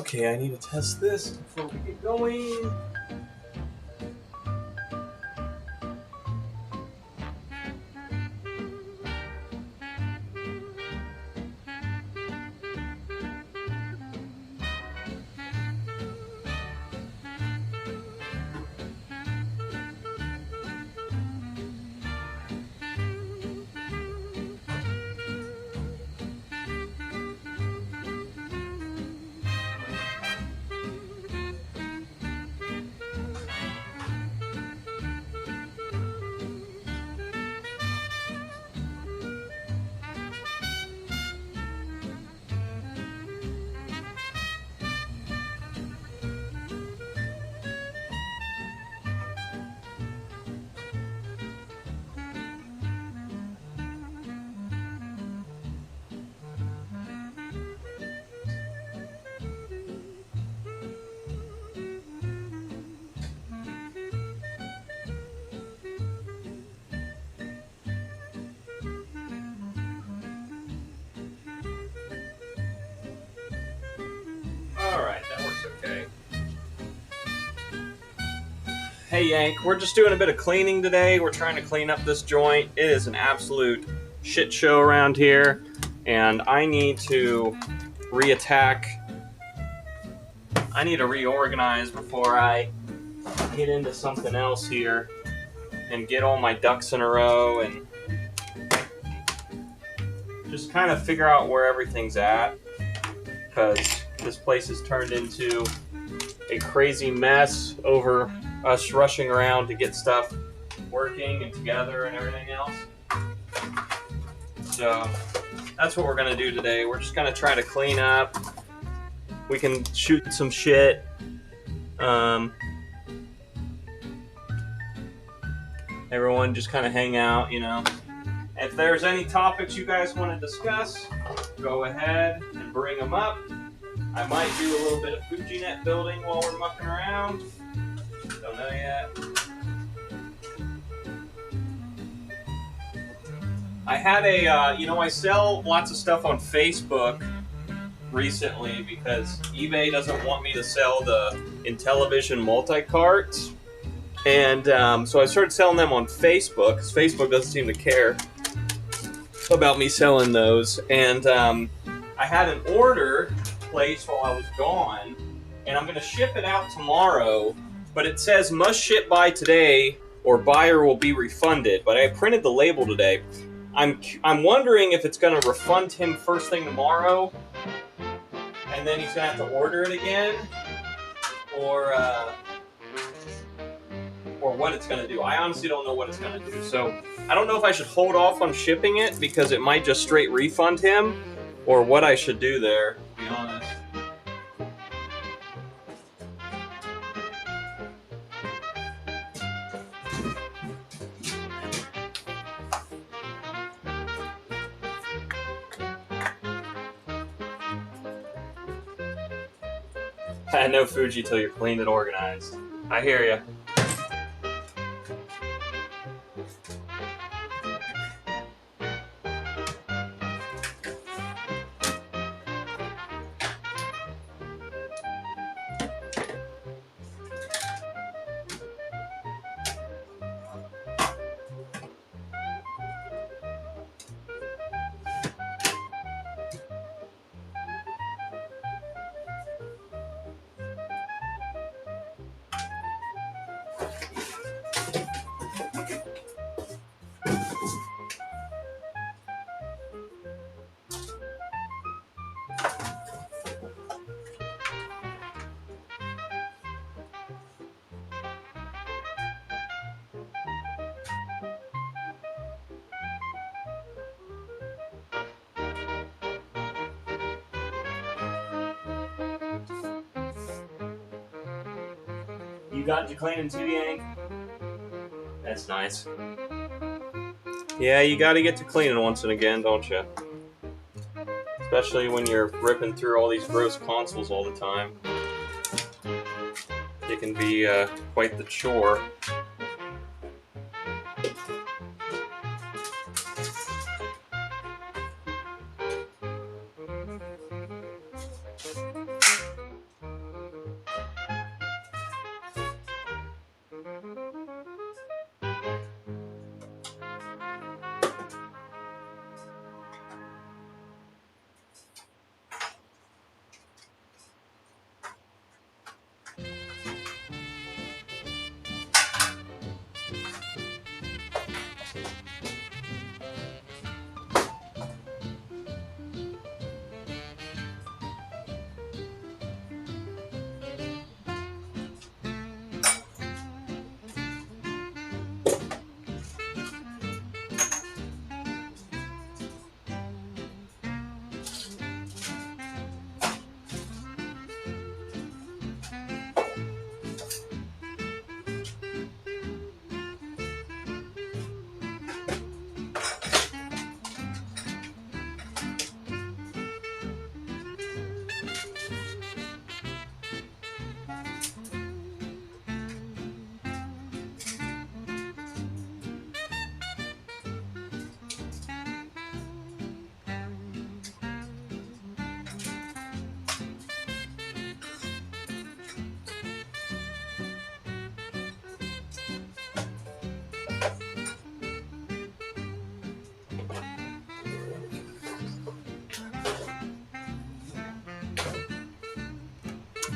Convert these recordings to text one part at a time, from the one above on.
Okay, I need to test this before we get going. Alright, that works okay. Hey Yank, we're just doing a bit of cleaning today. We're trying to clean up this joint. It is an absolute shit show around here, and I need to reorganize before I get into something else here and get all my ducks in a row and just kind of figure out where everything's at, because this place has turned into a crazy mess over us rushing around to get stuff working and together and everything else. So that's what we're going to do today. We're just going to try to clean up. We can shoot some shit. Everyone just kind of hang out, you know. If there's any topics you guys want to discuss, go ahead and bring them up. I might do a little bit of Fuji net building while we're mucking around. Don't know yet. I had a, I sell lots of stuff on Facebook recently because eBay doesn't want me to sell the Intellivision multi-carts. And so I started selling them on Facebook, because Facebook doesn't seem to care about me selling those. And I had an order placed while I was gone, and I'm going to ship it out tomorrow, but it says must ship by today or buyer will be refunded. But I printed the label today. I'm wondering if it's going to refund him first thing tomorrow, and then he's going to have to order it again, or what it's going to do. I honestly don't know what it's going to do. So I don't know if I should hold off on shipping it because it might just straight refund him, or what I should do there, to be honest. No Fuji till you're clean and organized. I hear ya. You got into cleaning too, Yank? That's nice. Yeah, you gotta get to cleaning once and again, don't you? Especially when you're ripping through all these gross consoles all the time. It can be quite the chore.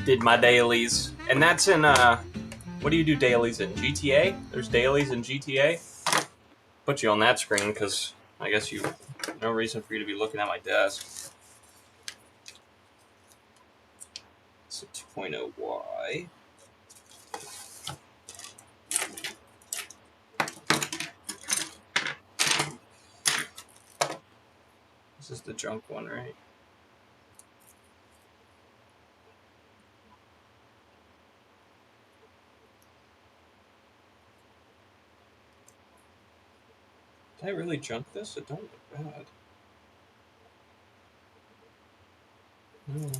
Did my dailies, and that's in what do you do dailies in? GTA? There's dailies in GTA. Put you on that screen because I guess no reason for you to be looking at my desk. It's a 2.0Y. This is the junk one, right? Did I really junk this? It don't look bad. No.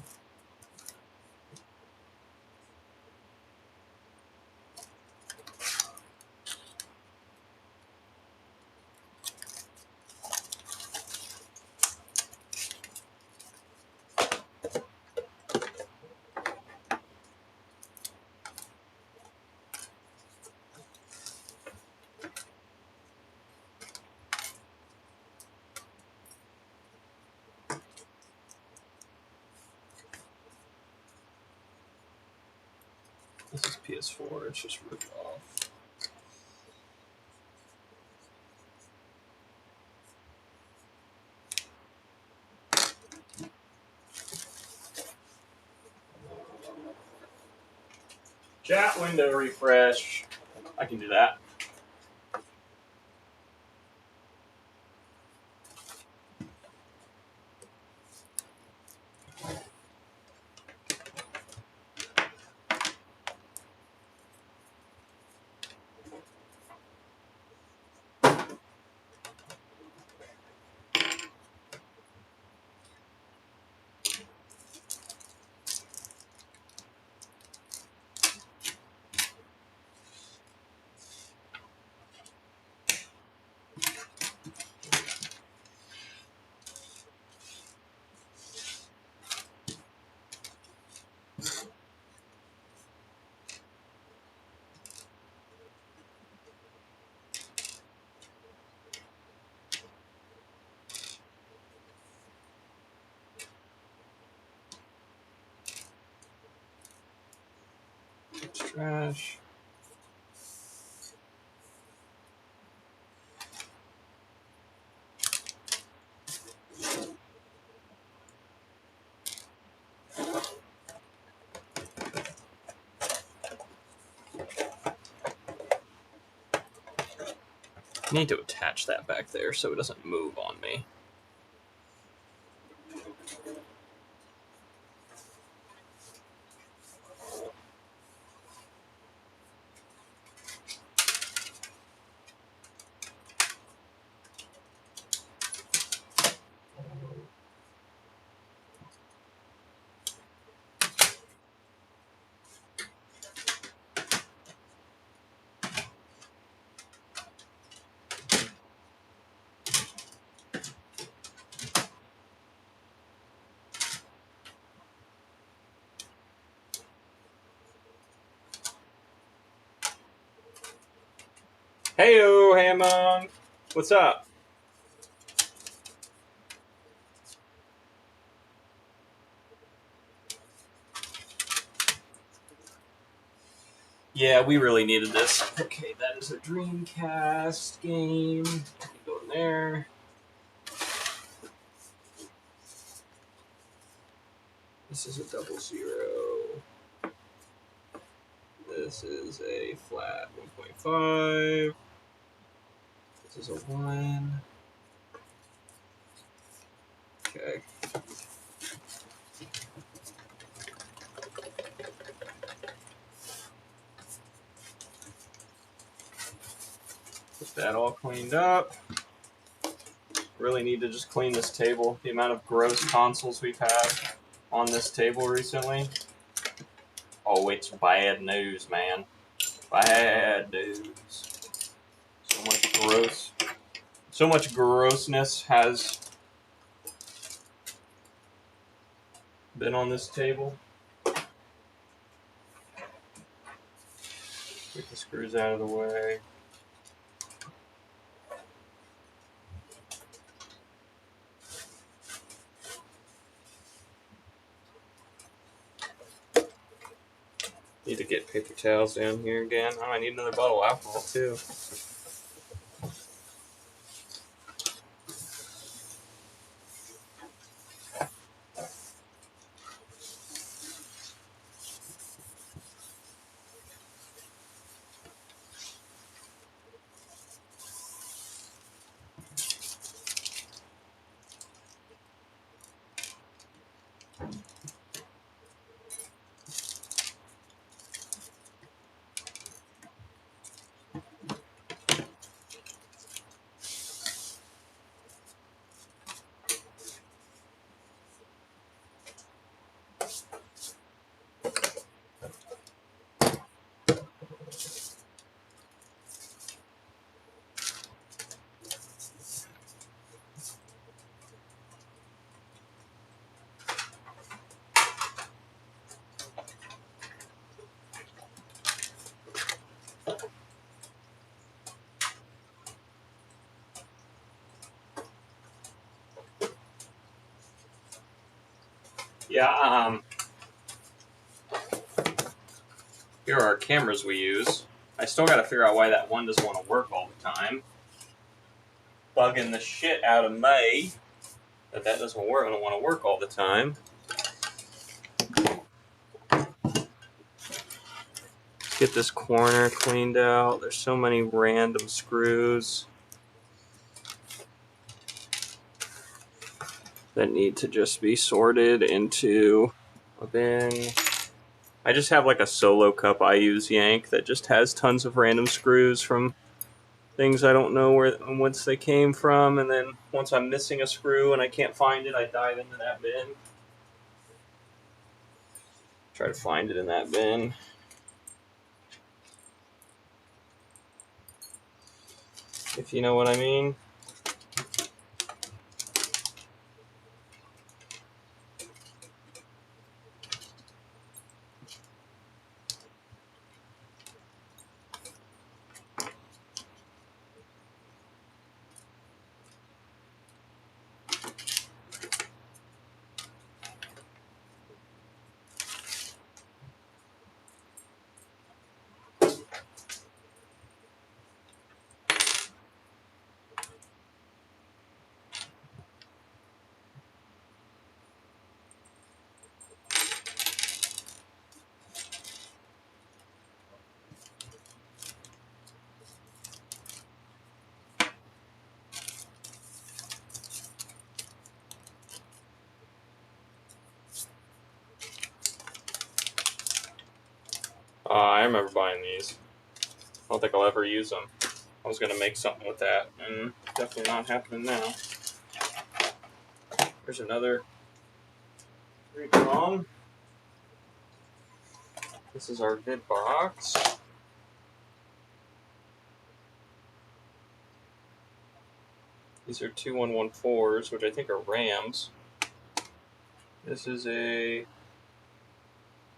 This is PS4, it's just ripped off. Chat window refresh. I can do that. It's trash. I need to attach that back there so it doesn't move on me. Heyo, Hammond. What's up? Yeah, we really needed this. Okay, that is a Dreamcast game. Go in there. This is a 00. This is a flat 1.5. This is a 1. Okay. Get that all cleaned up. Really need to just clean this table. The amount of gross consoles we've had on this table recently. Oh, it's bad news, man. Bad news. So much grossness has been on this table. Get the screws out of the way. Need to get paper towels down here again. Oh, I need another bottle of alcohol too. Yeah, here are our cameras we use. I still gotta figure out why that one doesn't want to work all the time. Bugging the shit out of me that doesn't work. I don't want to work all the time. Get this corner cleaned out. There's so many random screws that need to just be sorted into a bin. I just have like a solo cup I use yank that just has tons of random screws from things I don't know whence they came from, and then once I'm missing a screw and I can't find it, I dive into that bin. Try to find it in that bin. If you know what I mean. I remember buying these. I don't think I'll ever use them. I was going to make something with that, and definitely not happening now. There's another 3-prong. This is our vid box. These are 2114s, which I think are RAMs. This is a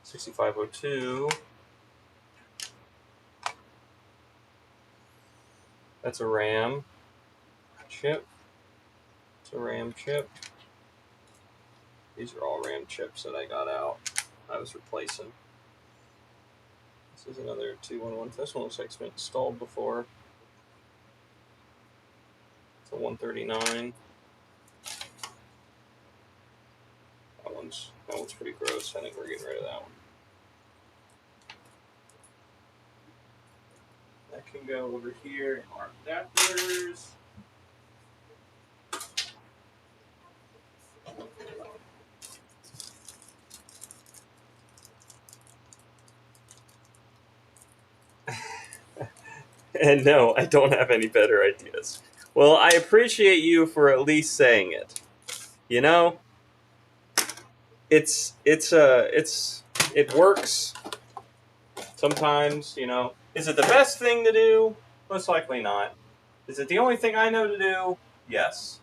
6502. That's a RAM chip. It's a RAM chip. These are all RAM chips that I got out. I was replacing. This This is another 211. This one looks like it's been installed before. It's a 139. That one's pretty gross. I think we're getting rid of that one. That can go over here in our adapters. And no, I don't have any better ideas. Well, I appreciate you for at least saying it. You know, it works sometimes. You know, is it the best thing to do? Most likely not. Is it the only thing I know to do? Yes.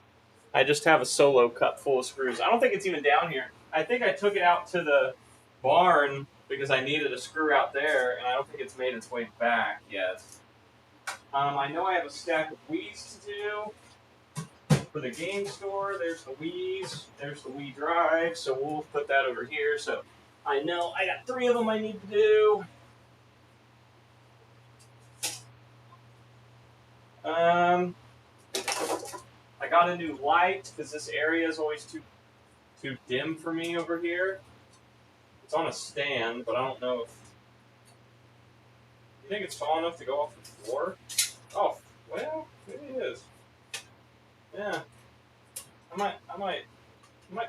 I just have a solo cup full of screws. I don't think it's even down here. I think I took it out to the barn because I needed a screw out there, and I don't think it's made its way back yet. I know I have a stack of Wii's to do for the game store. There's the Wii's. There's the Wii Drive, so we'll put that over here. So I know I got 3 of them I need to do. I got a new light because this area is always too dim for me over here. It's on a stand, but I don't know if... You think it's tall enough to go off the floor? Oh, well, maybe it is. Yeah. I might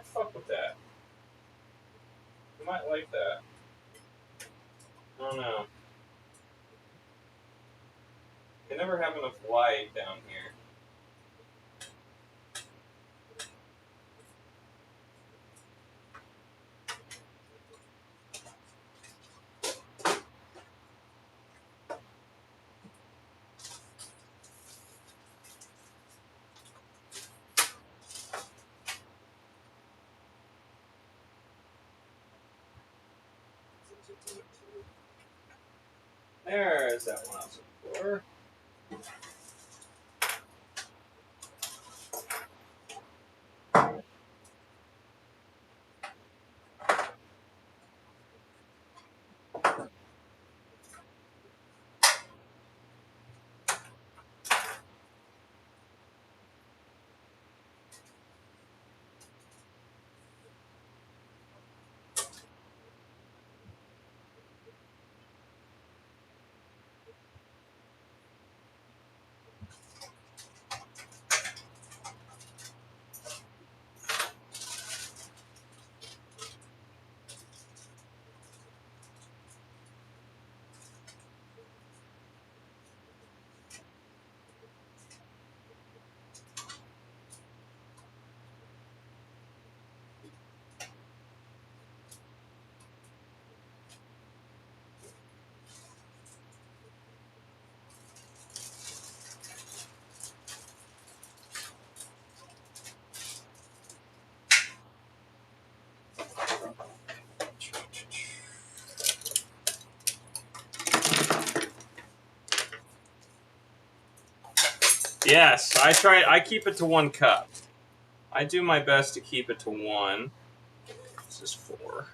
fuck with that. I might like that. I don't know. You never have enough light down here. There's that one out the floor. Yes, I keep it to 1 cup. I do my best to keep it to 1. This is 4.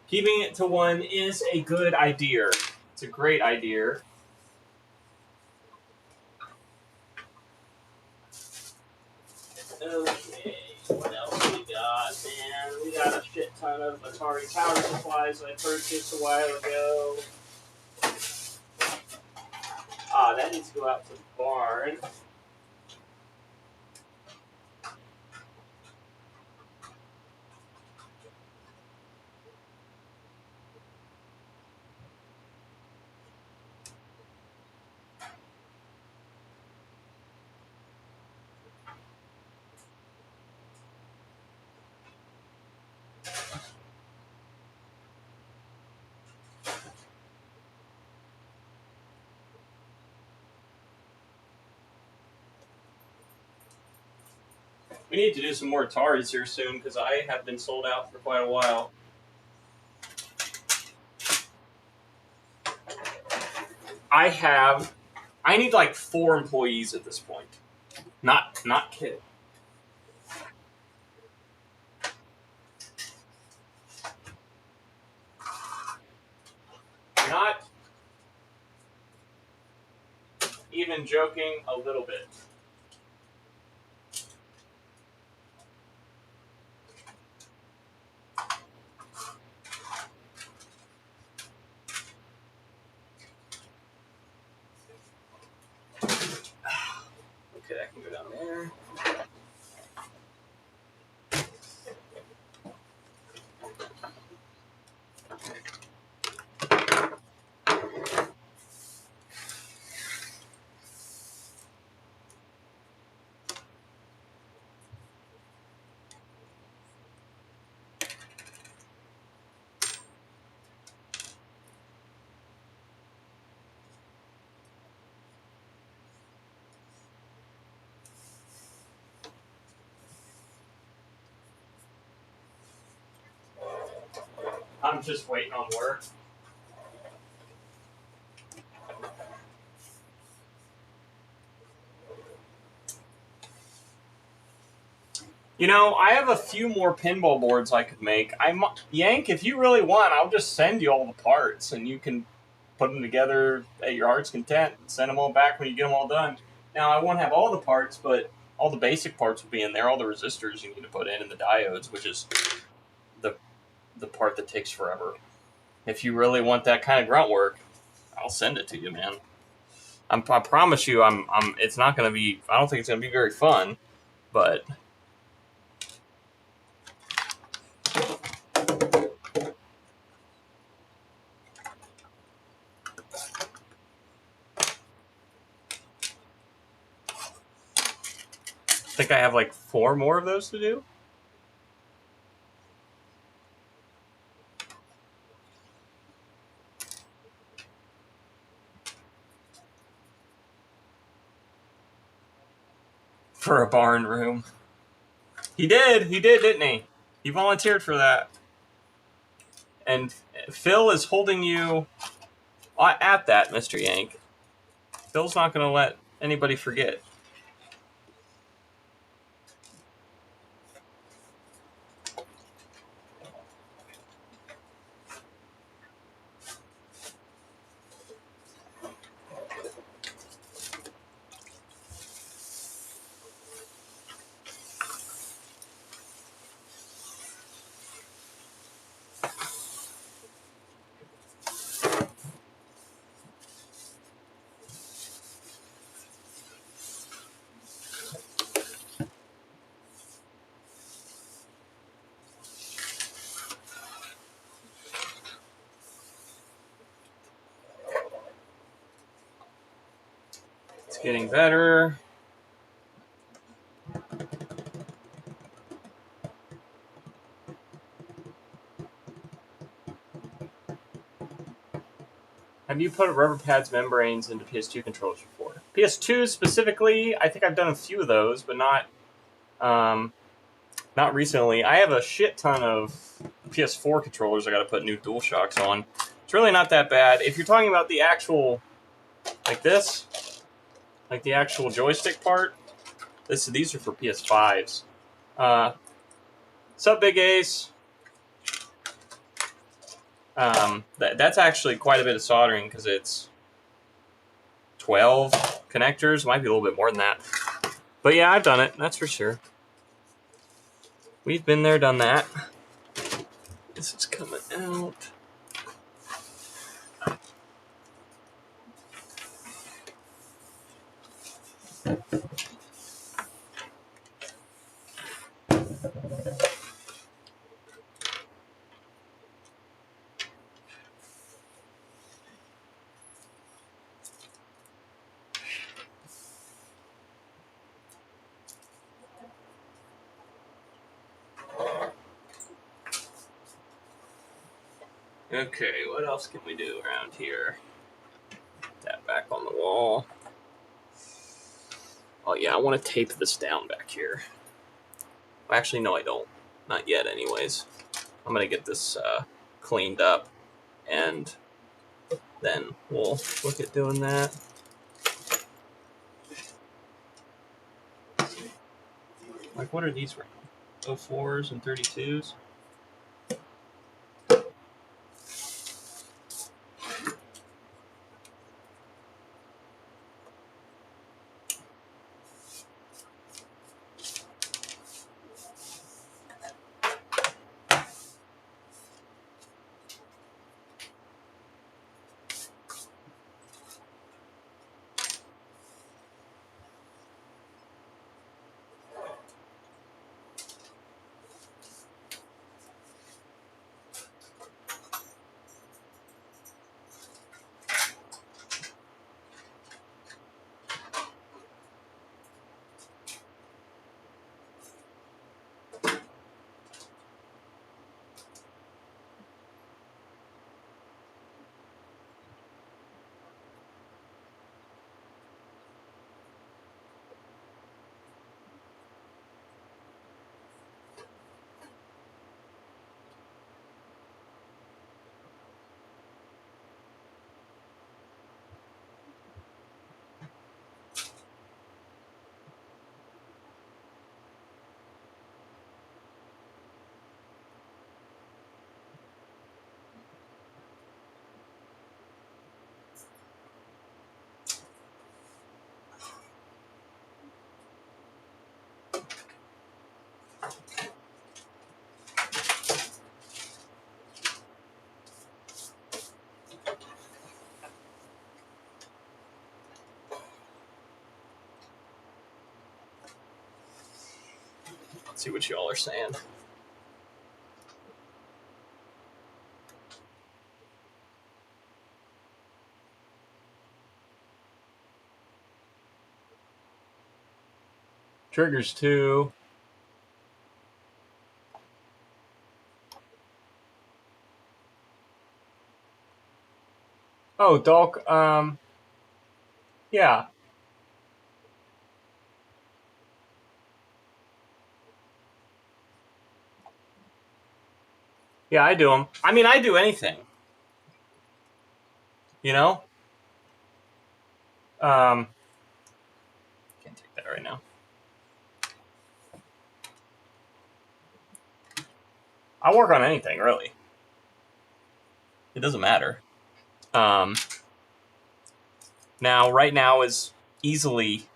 Keeping it to 1 is a good idea. It's a great idea. Okay, what else we got, man? We got a shit ton of Atari power supplies I purchased a while ago. That needs to go out to the barn. We need to do some more Ataris here soon because I have been sold out for quite a while. I need like 4 employees at this point. Not kidding. Not even joking a little bit. Okay, I can go down there. I'm just waiting on work. You know, I have a few more pinball boards I could make. Yank, if you really want, I'll just send you all the parts, and you can put them together at your heart's content and send them all back when you get them all done. Now, I won't have all the parts, but all the basic parts will be in there, all the resistors you need to put in, and the diodes, which is the part that takes forever. If you really want that kind of grunt work, I'll send it to you, man. I promise you, it's not going to be, I don't think it's going to be very fun, but... I think I have like 4 more of those to do. For a barn room. He did, didn't he? He volunteered for that. And Phil is holding you at that, Mr. Yank. Phil's not going to let anybody forget. It's getting better. Have you put rubber pads membranes into PS2 controllers before? PS2 specifically, I think I've done a few of those, but not recently. I have a shit ton of PS4 controllers I got to put new DualShocks on. It's really not that bad. If you're talking about the actual, like this, like the actual joystick part, these are for PS5s. Sup, Big Ace? That's actually quite a bit of soldering because it's 12 connectors. Might be a little bit more than that. But yeah, I've done it. That's for sure. We've been there, done that. This is coming out. Okay, what else can we do around here? Put that back on the wall. Oh yeah, I want to tape this down back here. Actually, no, I don't. Not yet, anyways. I'm going to get this cleaned up, and then we'll look at doing that. Like, what are these right now? 04s and 32s? see what y'all are saying. Triggers 2. Oh, Dolk, yeah. Yeah, I do them. I mean, I do anything. You know? Can't take that right now. I work on anything, really. It doesn't matter. Now, right now is easily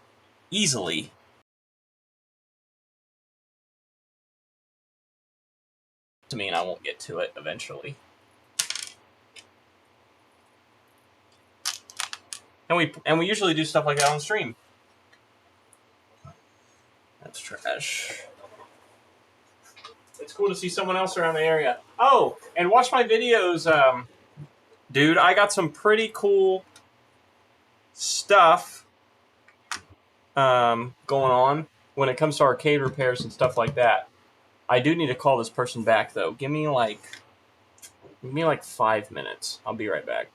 to me, and I won't get to it eventually. And we usually do stuff like that on stream. That's trash. It's cool to see someone else around the area. Oh, and watch my videos, dude. I got some pretty cool stuff going on when it comes to arcade repairs and stuff like that. I do need to call this person back though. Give me like 5 minutes. I'll be right back.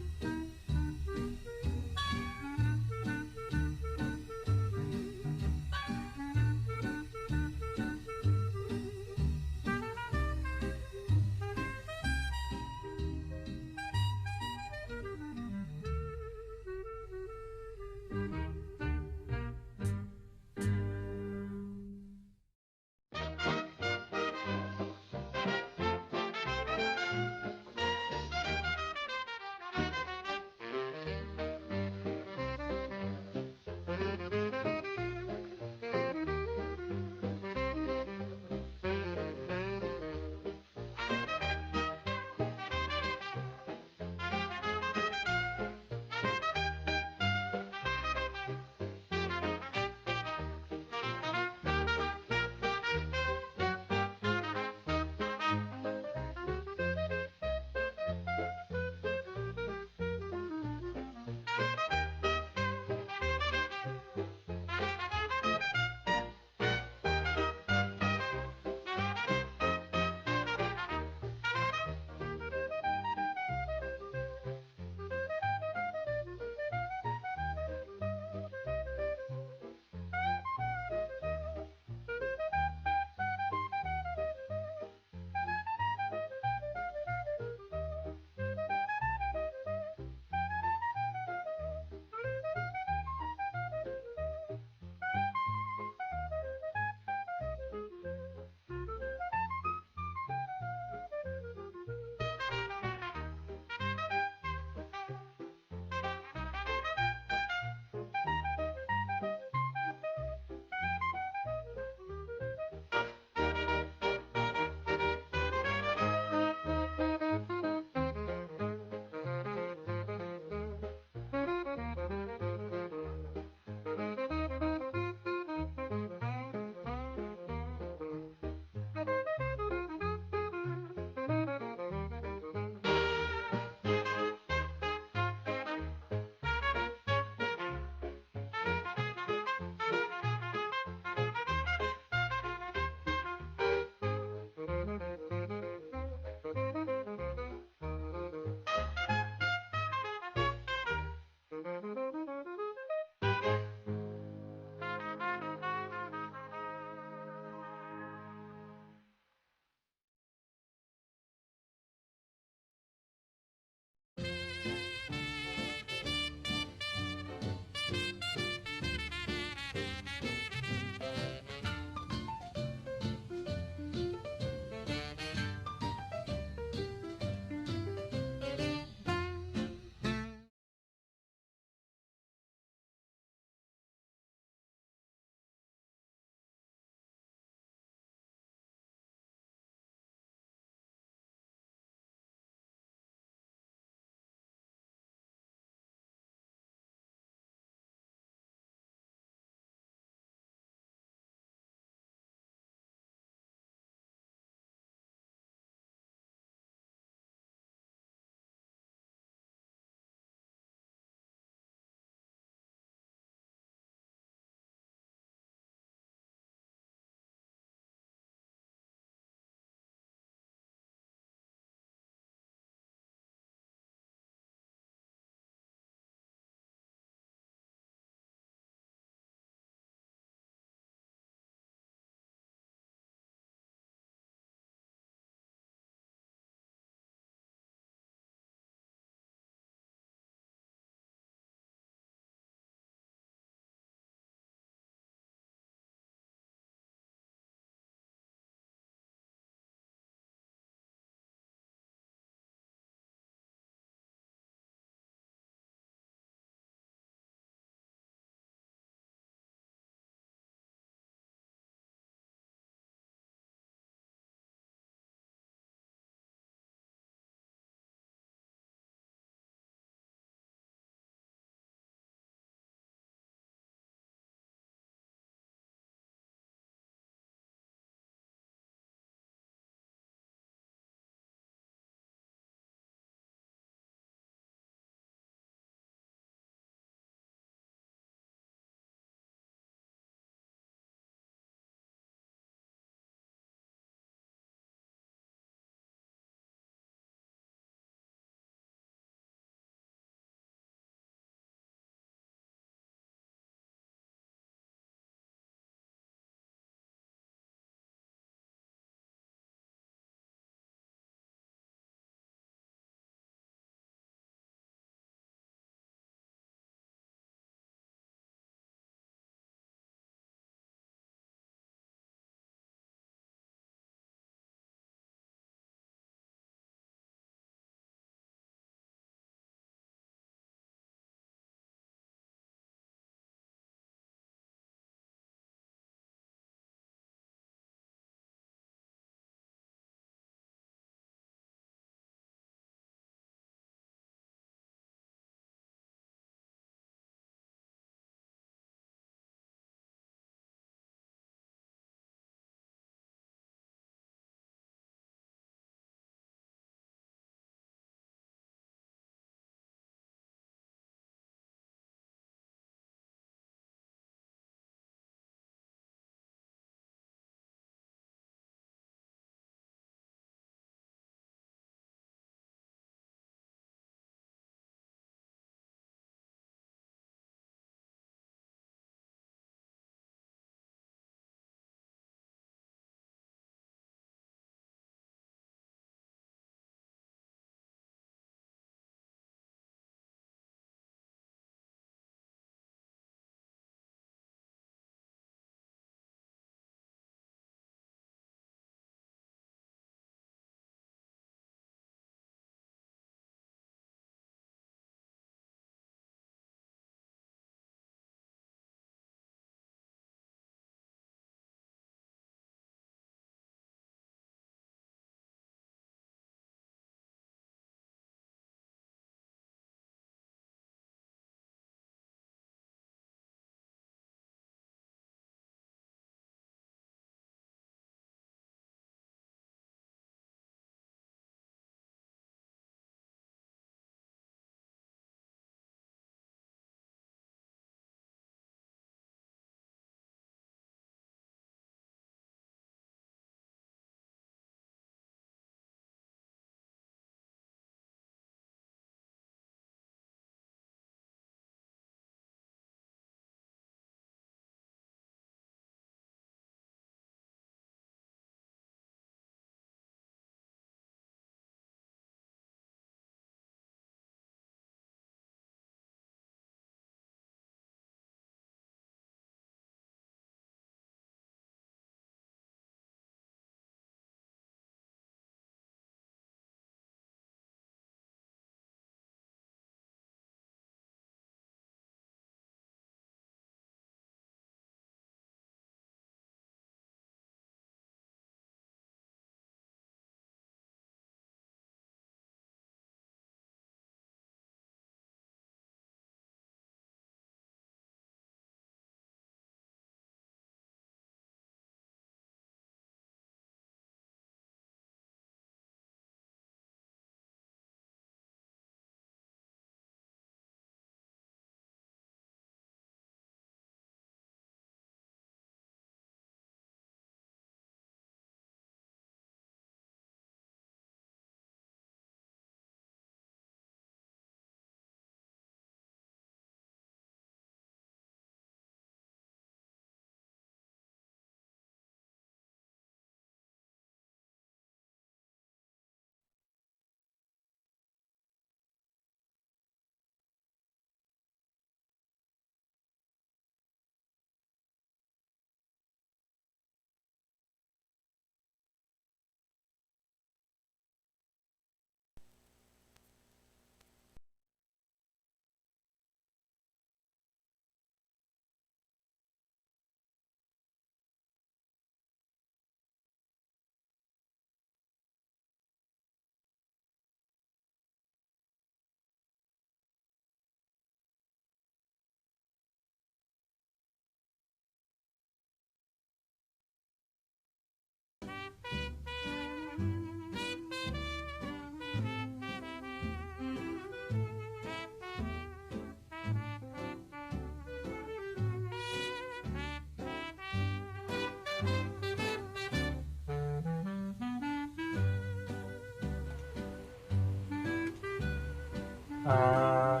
Uh,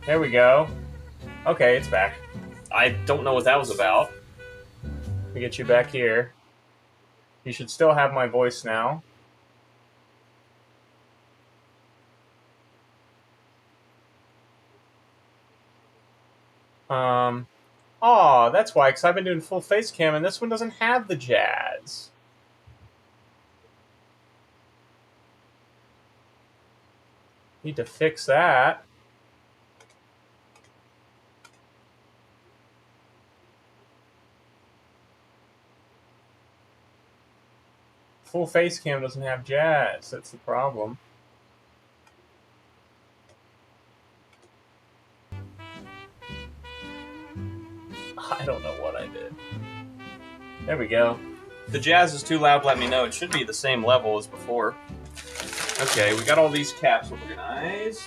there we go. Okay, it's back. I don't know what that was about. Let me get you back here. You should still have my voice now. Aw, that's why, because I've been doing full face cam, and this one doesn't have the jazz. Need to fix that. Full face cam doesn't have jazz. That's the problem. I don't know what I did. There we go. If the jazz is too loud, let me know. It should be the same level as before. Okay, we got all these caps organized.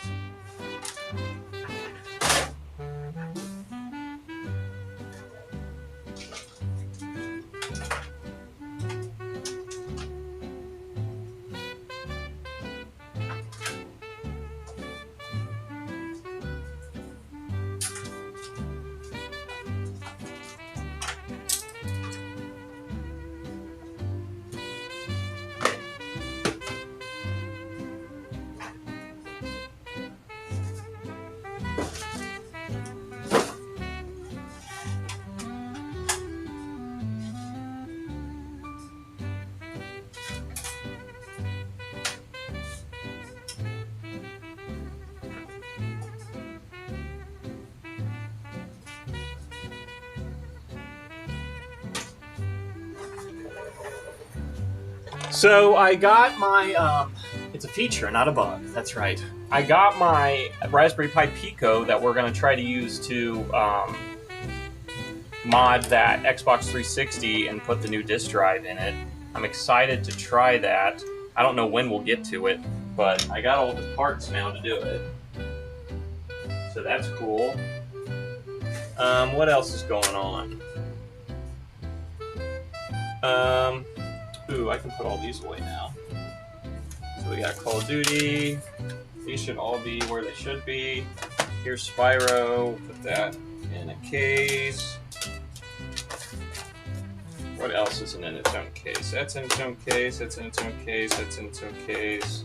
So I got my, it's a feature, not a bug, that's right. I got my Raspberry Pi Pico that we're going to try to use to mod that Xbox 360 and put the new disk drive in it. I'm excited to try that. I don't know when we'll get to it, but I got all the parts now to do it. So that's cool. What else is going on? Ooh, I can put all these away now. So we got Call of Duty. These should all be where they should be. Here's Spyro. Put that in a case. What else isn't in its own case? That's in its own case. That's in its own case. That's in its own case.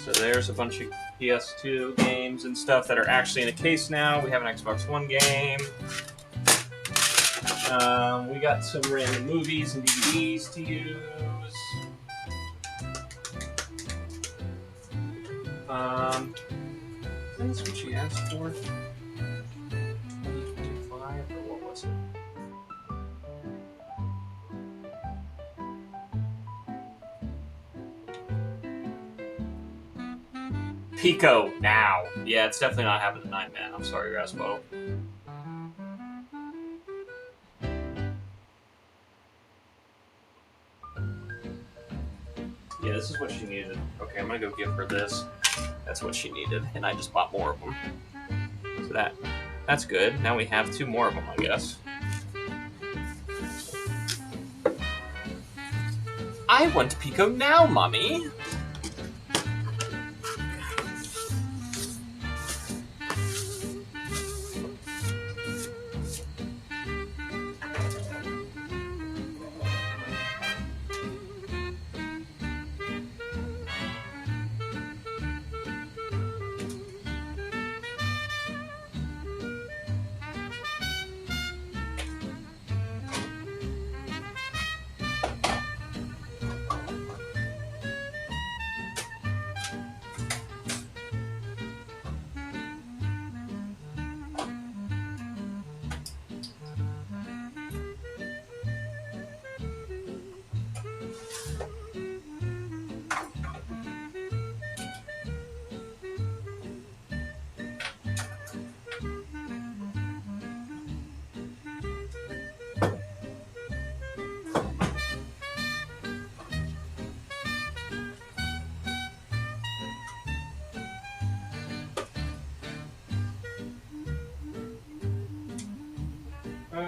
So there's a bunch of PS2 games and stuff that are actually in a case now. We have an Xbox One game. We got some random movies and DVDs to use. That's what she asked for. 2025, or what was it? Pico now. Yeah, it's definitely not happening tonight, man. I'm sorry, Rasputin. Yeah, this is what she needed. Okay, I'm gonna go give her this. That's what she needed, and I just bought more of them. So that's good. Now we have 2 more of them, I guess. I want Pico now, Mommy!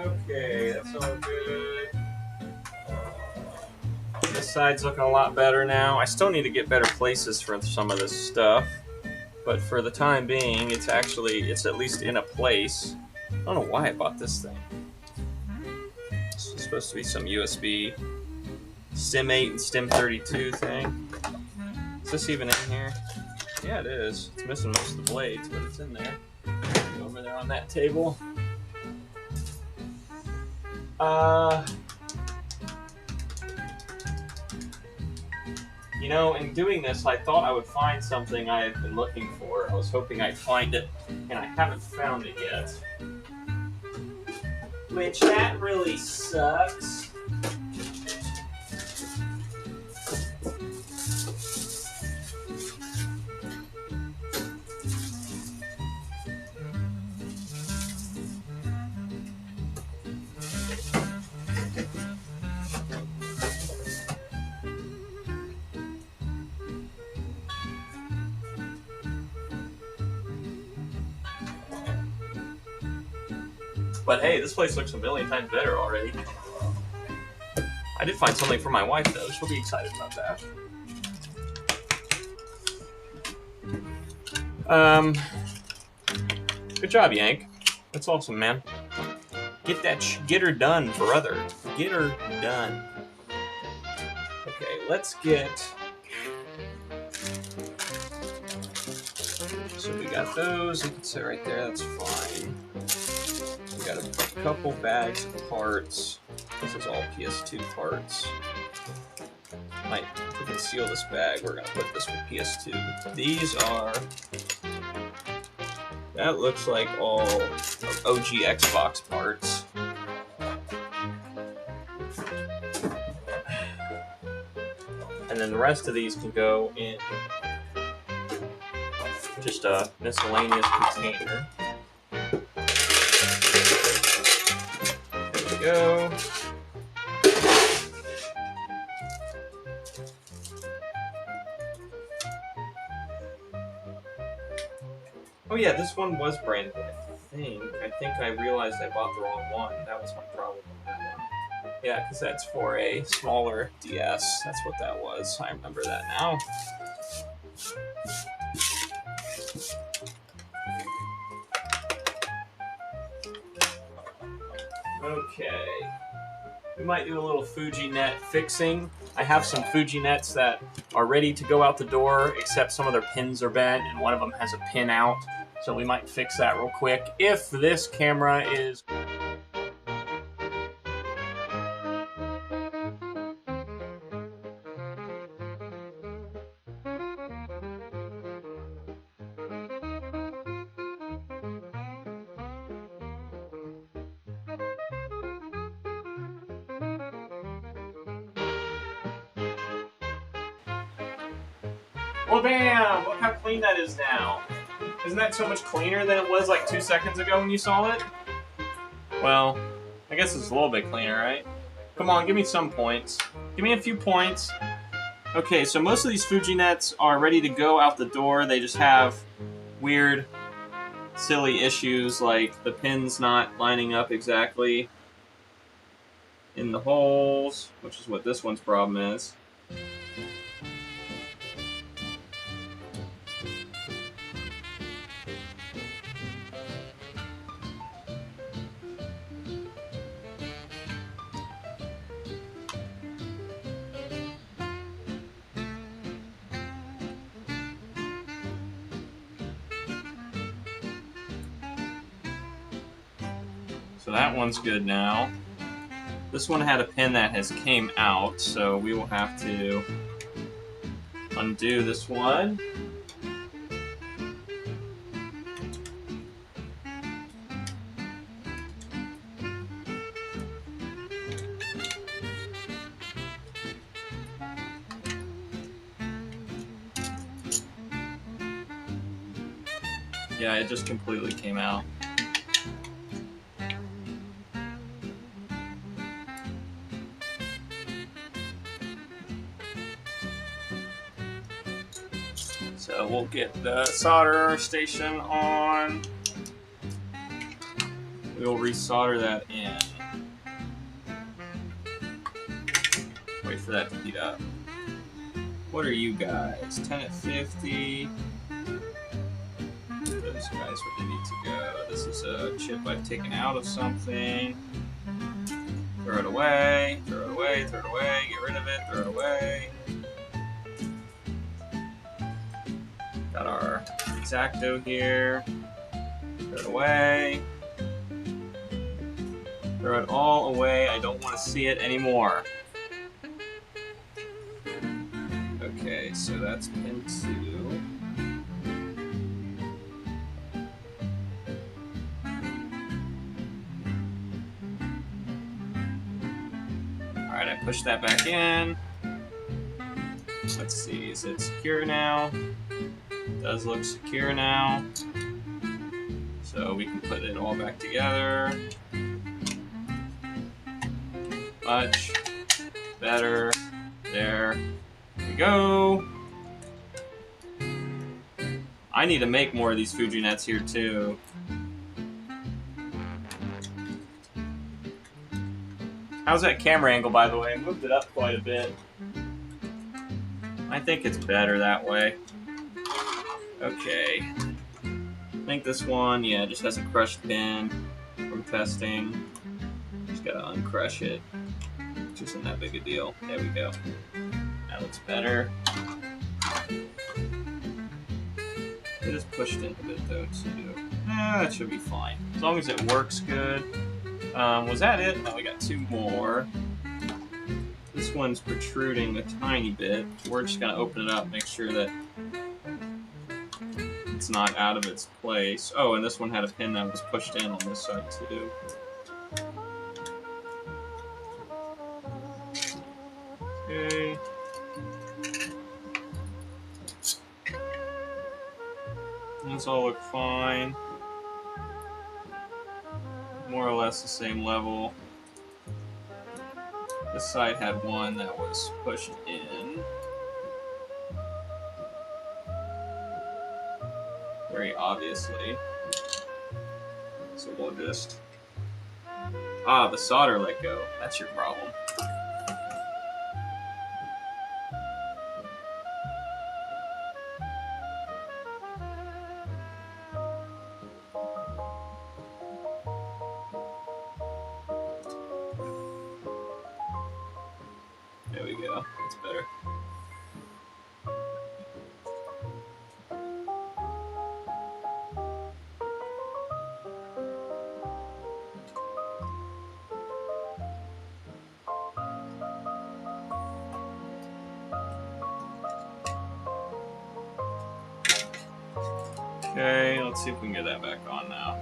Okay, that's all good. This side's looking a lot better now. I still need to get better places for some of this stuff, but for the time being, it's at least in a place. I don't know why I bought this thing. This is supposed to be some USB Sim 8 and Stim 32 thing. Is this even in here? Yeah, it is. It's missing most of the blades, but it's in there. Over there on that table. You know, in doing this, I thought I would find something I had been looking for. I was hoping I'd find it, and I haven't found it yet. Which, that really sucks. But hey, this place looks a million times better already. I did find something for my wife, though. She'll be excited about that. Good job, Yank. That's awesome, man. Get her done, brother. Get her done. Okay, let's get... So we got those. You can sit right there. That's fine. We got a couple bags of parts. This is all PS2 parts. Might conceal this bag. We're gonna put this with PS2. These are... That looks like all OG Xbox parts. And then the rest of these can go in just a miscellaneous container. There we go. Oh yeah, this one was branded, I think I realized I bought the wrong one. That was my problem with that one. Yeah, because that's for a smaller DS. That's what that was. I remember that now. Okay. We might do a little Fuji net fixing. I have some Fuji nets that are ready to go out the door, except some of their pins are bent, and one of them has a pin out. So we might fix that real quick. If this camera is... Well, bam! Look how clean that is now. Isn't that so much cleaner than it was like 2 seconds ago when you saw it? Well, I guess it's a little bit cleaner, right? Come on, give me some points. Give me a few points. Okay, so most of these Fuji nets are ready to go out the door. They just have weird, silly issues like the pins not lining up exactly in the holes, which is what this one's problem is. So that one's good now. This one had a pin that has came out, so we will have to undo this one. Yeah, it just completely came out. So we'll get the solder station on. We'll resolder that in. wait for that to heat up. What are you guys? 10 at 50. Those guys where they need to go. This is a chip I've taken out of something. Throw it away, throw it away, throw it away, get rid of it, throw it away. Got our X-Acto here. Throw it away. Throw it all away. I don't want to see it anymore. Okay, so that's pin 2. Alright, I push that back in. Let's see, is it secure now? It does look secure now. So we can put it all back together. Much better. There we go. I need to make more of these Fuji nets here too. How's that camera angle, by the way? I moved it up quite a bit. I think it's better that way. Okay. I think this one, yeah, just has a crushed pin from testing. Just gotta uncrush it. Which isn't that big a deal. There we go. That looks better. It is pushed in a bit though too. That should be fine. As long as it works good. Was that it? No, we got 2 more. This one's protruding a tiny bit. We're just gonna open it up, make sure that it's not out of its place. Oh, and this one had a pin that was pushed in on this side too. Okay. These all look fine. More or less the same level. This side had one that was pushed in. Very obviously. So we'll just... Ah, the solder let go. That's your problem. There we go. That's better. Okay, let's see if we can get that back on now.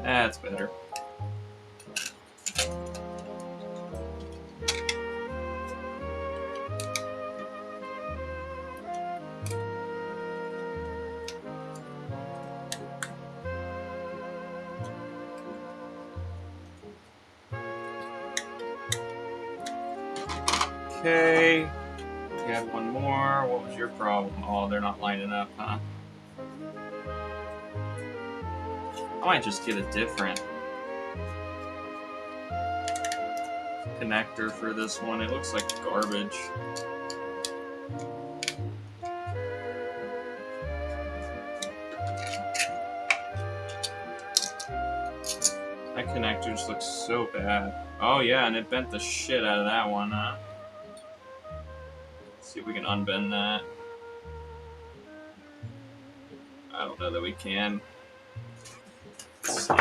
That's better. Okay. We have one more. What was your problem? Oh, they're not lining up, huh? I might just get a different connector for this one. It looks like garbage. That connector just looks so bad. Oh yeah, and it bent the shit out of that one, huh? Let's see if we can unbend that. I don't know that we can. Let's see.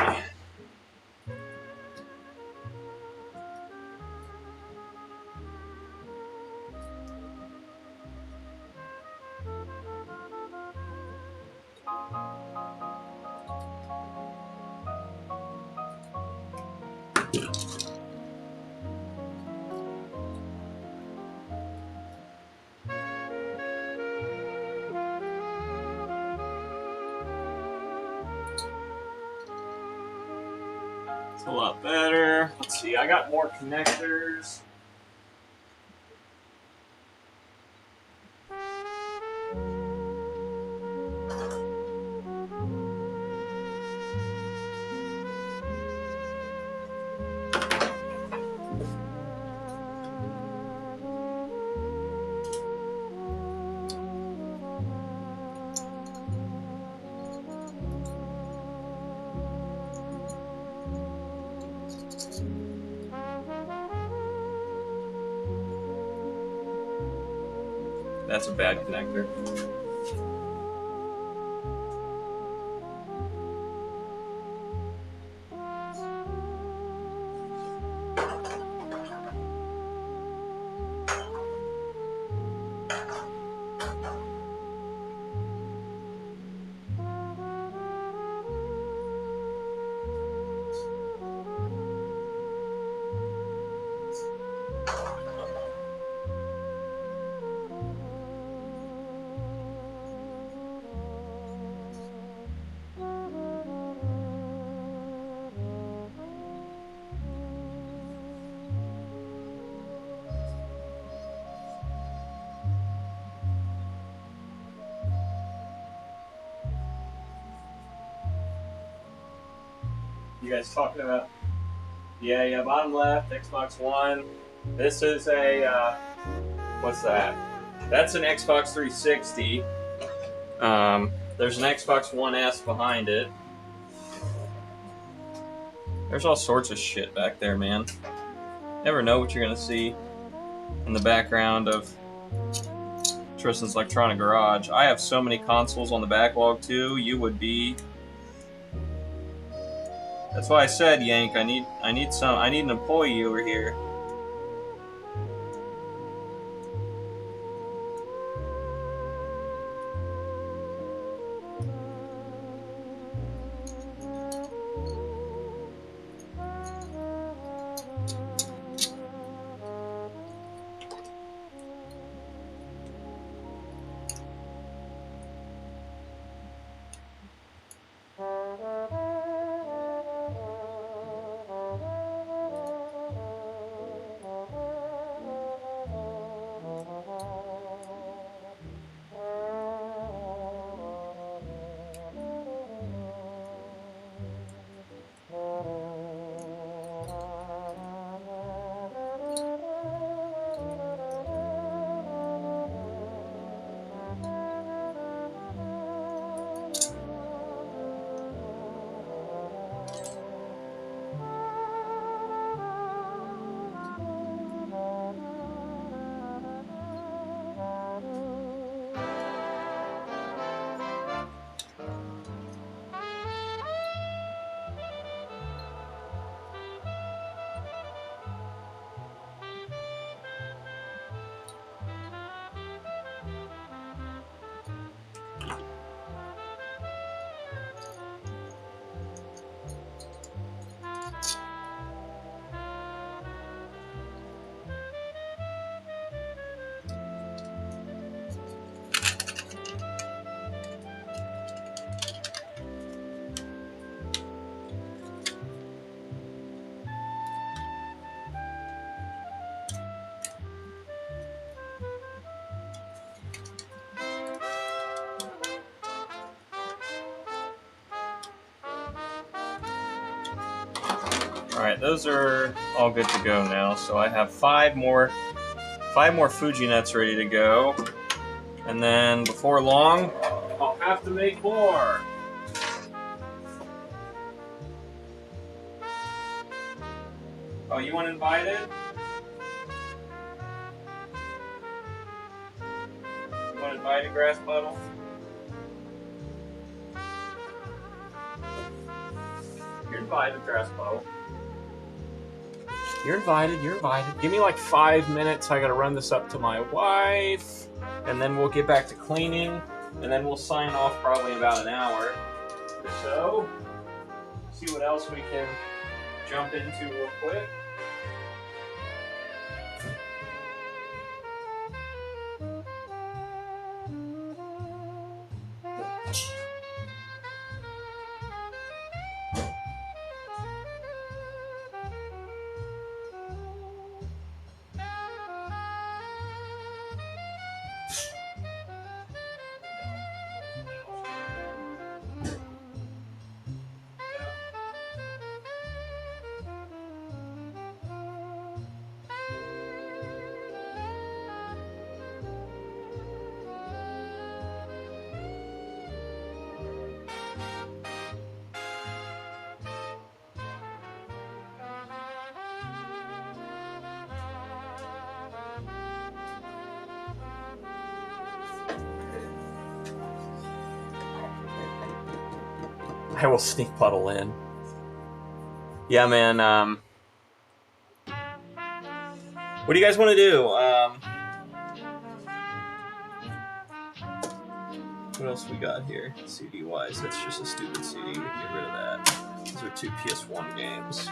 It's a lot better. Let's see, I got more connectors. That's a bad connector. You guys talking about? Yeah, bottom left, Xbox One. This is a, what's that? That's an Xbox 360. There's an Xbox One S behind it. There's all sorts of shit back there, man. Never know what you're gonna see in the background of Tristan's Electronic Garage. I have so many consoles on the backlog too. You would be. That's why I said, Yank. I need an employee over here. Alright, those are all good to go now. So I have five more Fuji nuts ready to go. And then before long, I'll have to make more. Oh, you want invited? You want invited, Grass Puddle? You're invited, Grass Puddle. You're invited, you're invited. Give me like 5 minutes. I gotta run this up to my wife. And then we'll get back to cleaning. And then we'll sign off probably about an hour or so. See what else we can jump into real quick. I will sneak puddle in. Yeah, man. What do you guys want to do? What else we got here? CD-wise, that's just a stupid CD. We can get rid of that. These are 2 PS1 games.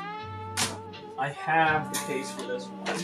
I have the case for this one.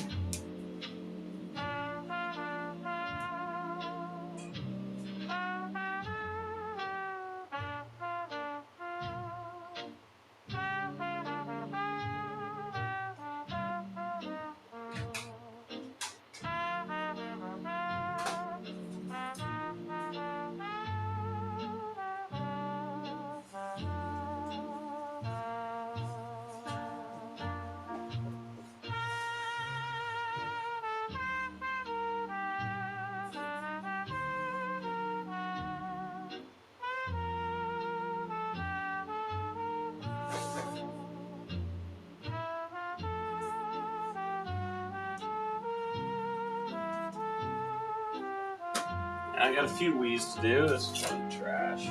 I got a few Wii's to do. This is one trash.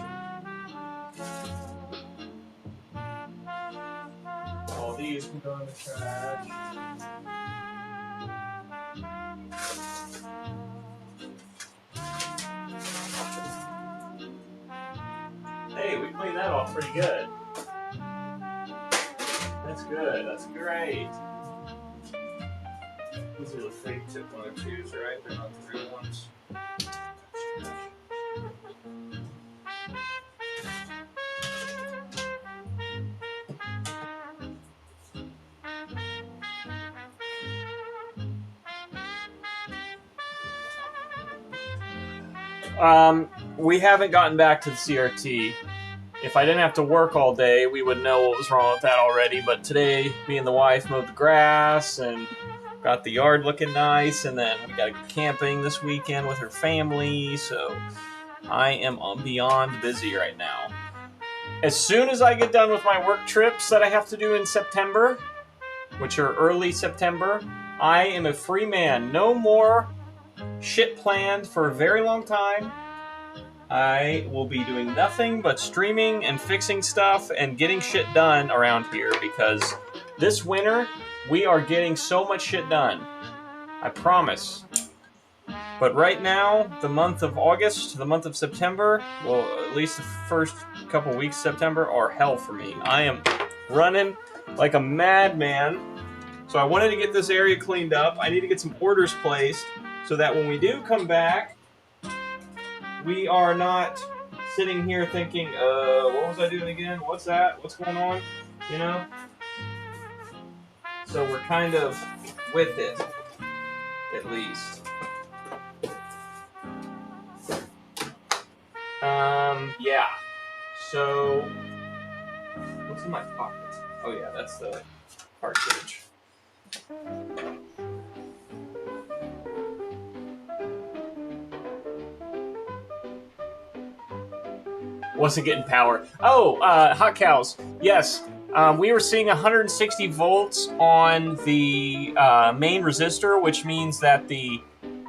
All these can go in the trash. Hey, we cleaned that off pretty good. That's good. That's great. These are the fake tip 102s, right? They're not the real ones. We haven't gotten back to the CRT. If I didn't have to work all day, we would know what was wrong with that already. But today, me and the wife mowed the grass and got the yard looking nice, and then we got to go camping this weekend with her family. So I am beyond busy right now. As soon as I get done with my work trips that I have to do in September, which are early September, I am a free man. No more shit planned for a very long time. I will be doing nothing but streaming and fixing stuff and getting shit done around here because this winter we are getting so much shit done. I promise. But right now, the month of August, the month of September, well, at least the first couple weeks of September are hell for me. I am running like a madman. So I wanted to get this area cleaned up. I need to get some orders placed so that when we do come back, we are not sitting here thinking, what was I doing again? What's that? What's going on? You know? So we're kind of with it, at least. Yeah. So, what's in my pocket? Oh yeah, that's the cartridge. Wasn't getting power. Oh, hot cows. Yes, we were seeing 160 volts on the main resistor, which means that the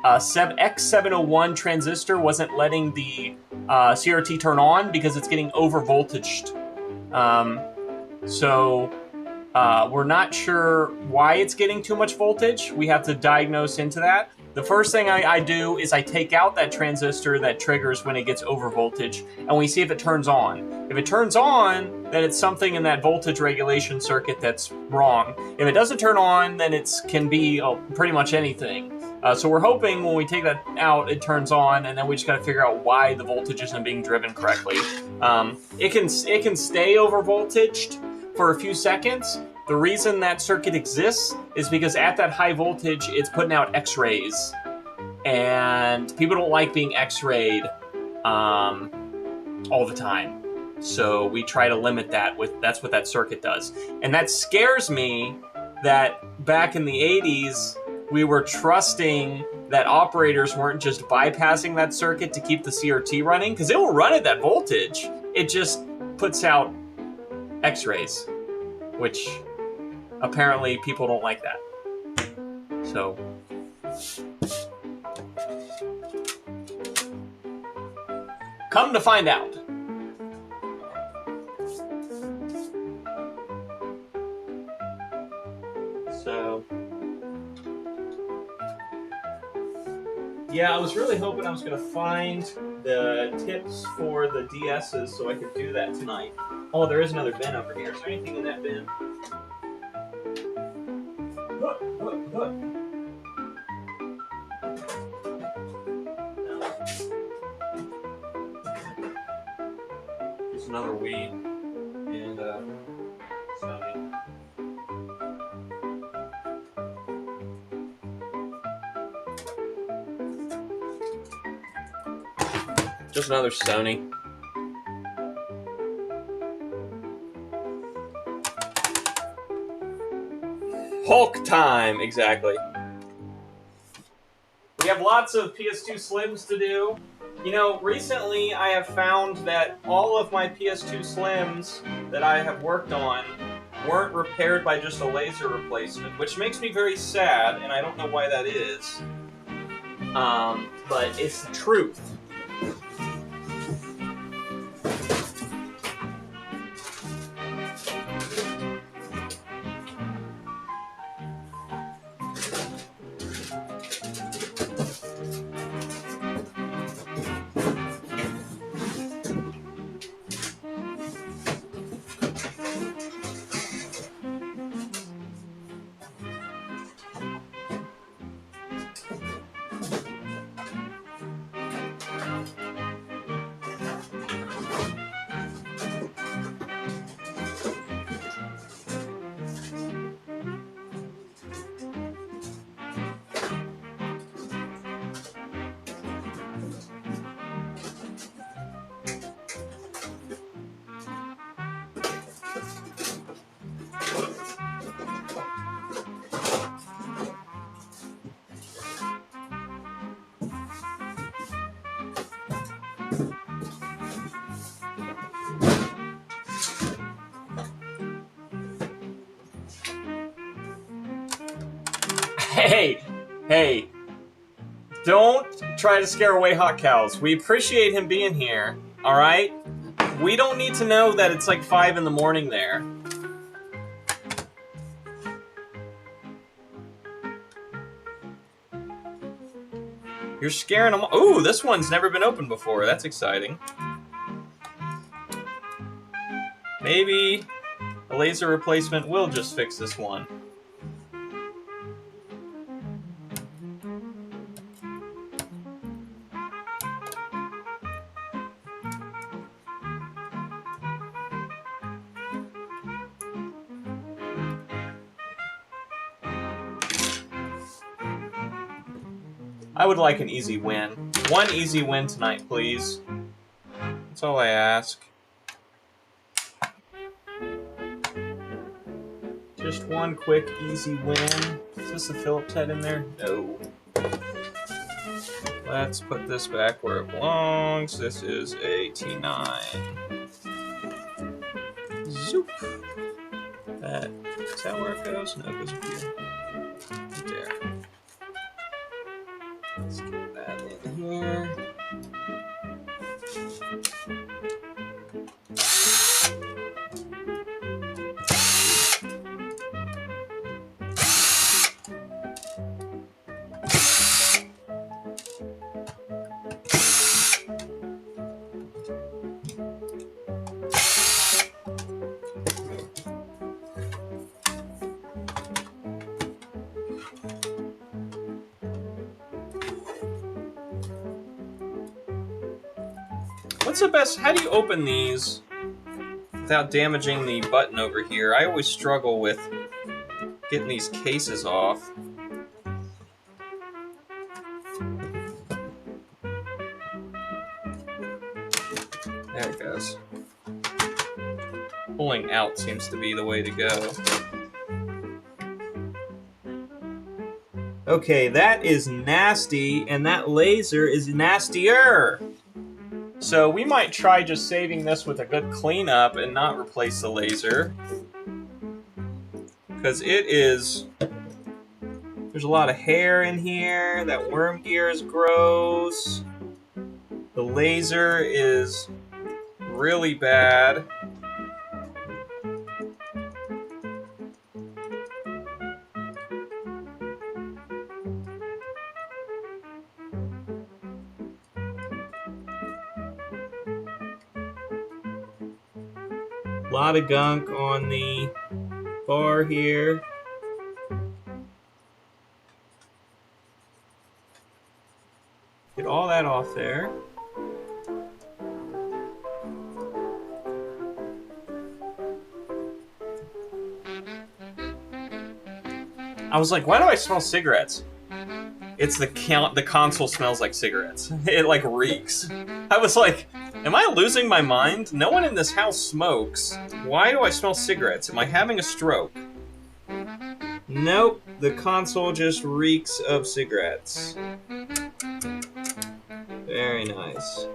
X701 transistor wasn't letting the CRT turn on because it's getting over voltaged. So we're not sure why it's getting too much voltage. We have to diagnose into that. The first thing I do is I take out that transistor that triggers when it gets over voltage, and we see if it turns on. If it turns on, then it's something in that voltage regulation circuit that's wrong. If it doesn't turn on, then it can be pretty much anything. So we're hoping when we take that out, it turns on, and then we just got to figure out why the voltage isn't being driven correctly. It can stay over voltaged for a few seconds. The reason that circuit exists is because at that high voltage, it's putting out X-rays. And people don't like being X-rayed all the time. So we try to limit that that's what that circuit does. And that scares me that back in the 80s, we were trusting that operators weren't just bypassing that circuit to keep the CRT running, because it will run at that voltage. It just puts out X-rays, which apparently people don't like that. So come to find out. So, yeah, I was really hoping I was going to find the tips for the DSs so I could do that tonight. Oh, there is another bin over here. Is there anything in that bin? Look. No. Just another weed and Sony. Just another Sony. Hulk time, exactly. We have lots of PS2 Slims to do. You know, recently I have found that all of my PS2 Slims that I have worked on weren't repaired by just a laser replacement, which makes me very sad, and I don't know why that is. But it's the truth. Hey, don't try to scare away Hot Cows. We appreciate him being here, alright? We don't need to know that it's like 5 in the morning there. You're scaring them. Ooh, this one's never been opened before. That's exciting. Maybe a laser replacement will just fix this one. I would like an easy win. One easy win tonight, please. That's all I ask. Just one quick, easy win. Is this a Phillips head in there? No. Let's put this back where it belongs. This is a T9. Zoop. Is that where it goes? No, it goes up here. Right there. Let's get that in here. What's the best? How do you open these without damaging the button over here? I always struggle with getting these cases off. There it goes. Pulling out seems to be the way to go. Okay, that is nasty, and that laser is nastier. So we might try just saving this with a good cleanup and not replace the laser. Because it is... There's a lot of hair in here. That worm gear is gross. The laser is really bad. A lot of gunk on the bar here. Get all that off there. I was like, why do I smell cigarettes? It's the console smells like cigarettes. It like reeks. I was like, am I losing my mind? No one in this house smokes. Why do I smell cigarettes? Am I having a stroke? Nope, the console just reeks of cigarettes. Very nice.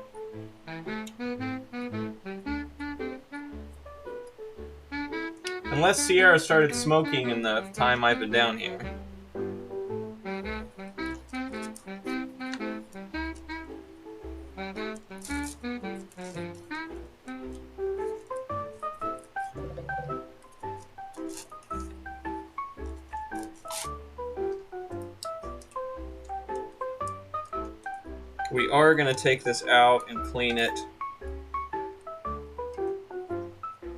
Unless Sierra started smoking in the time I've been down here. We are going to take this out and clean it.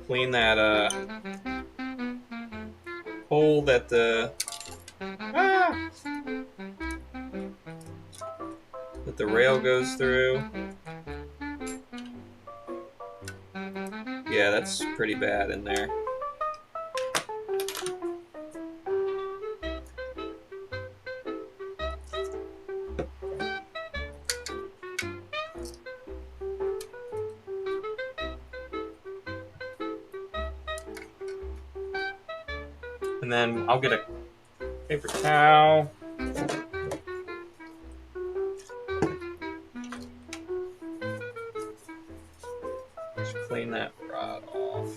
Clean that hole that the that the rail goes through. Yeah, that's pretty bad in there. And then I'll get a paper towel. Just clean that rod off.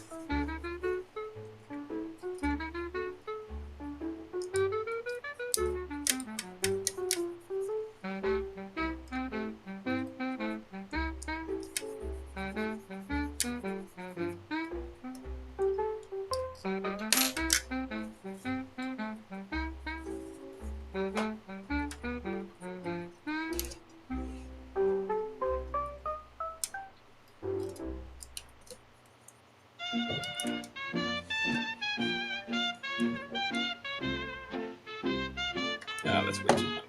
Oh, that's way too much.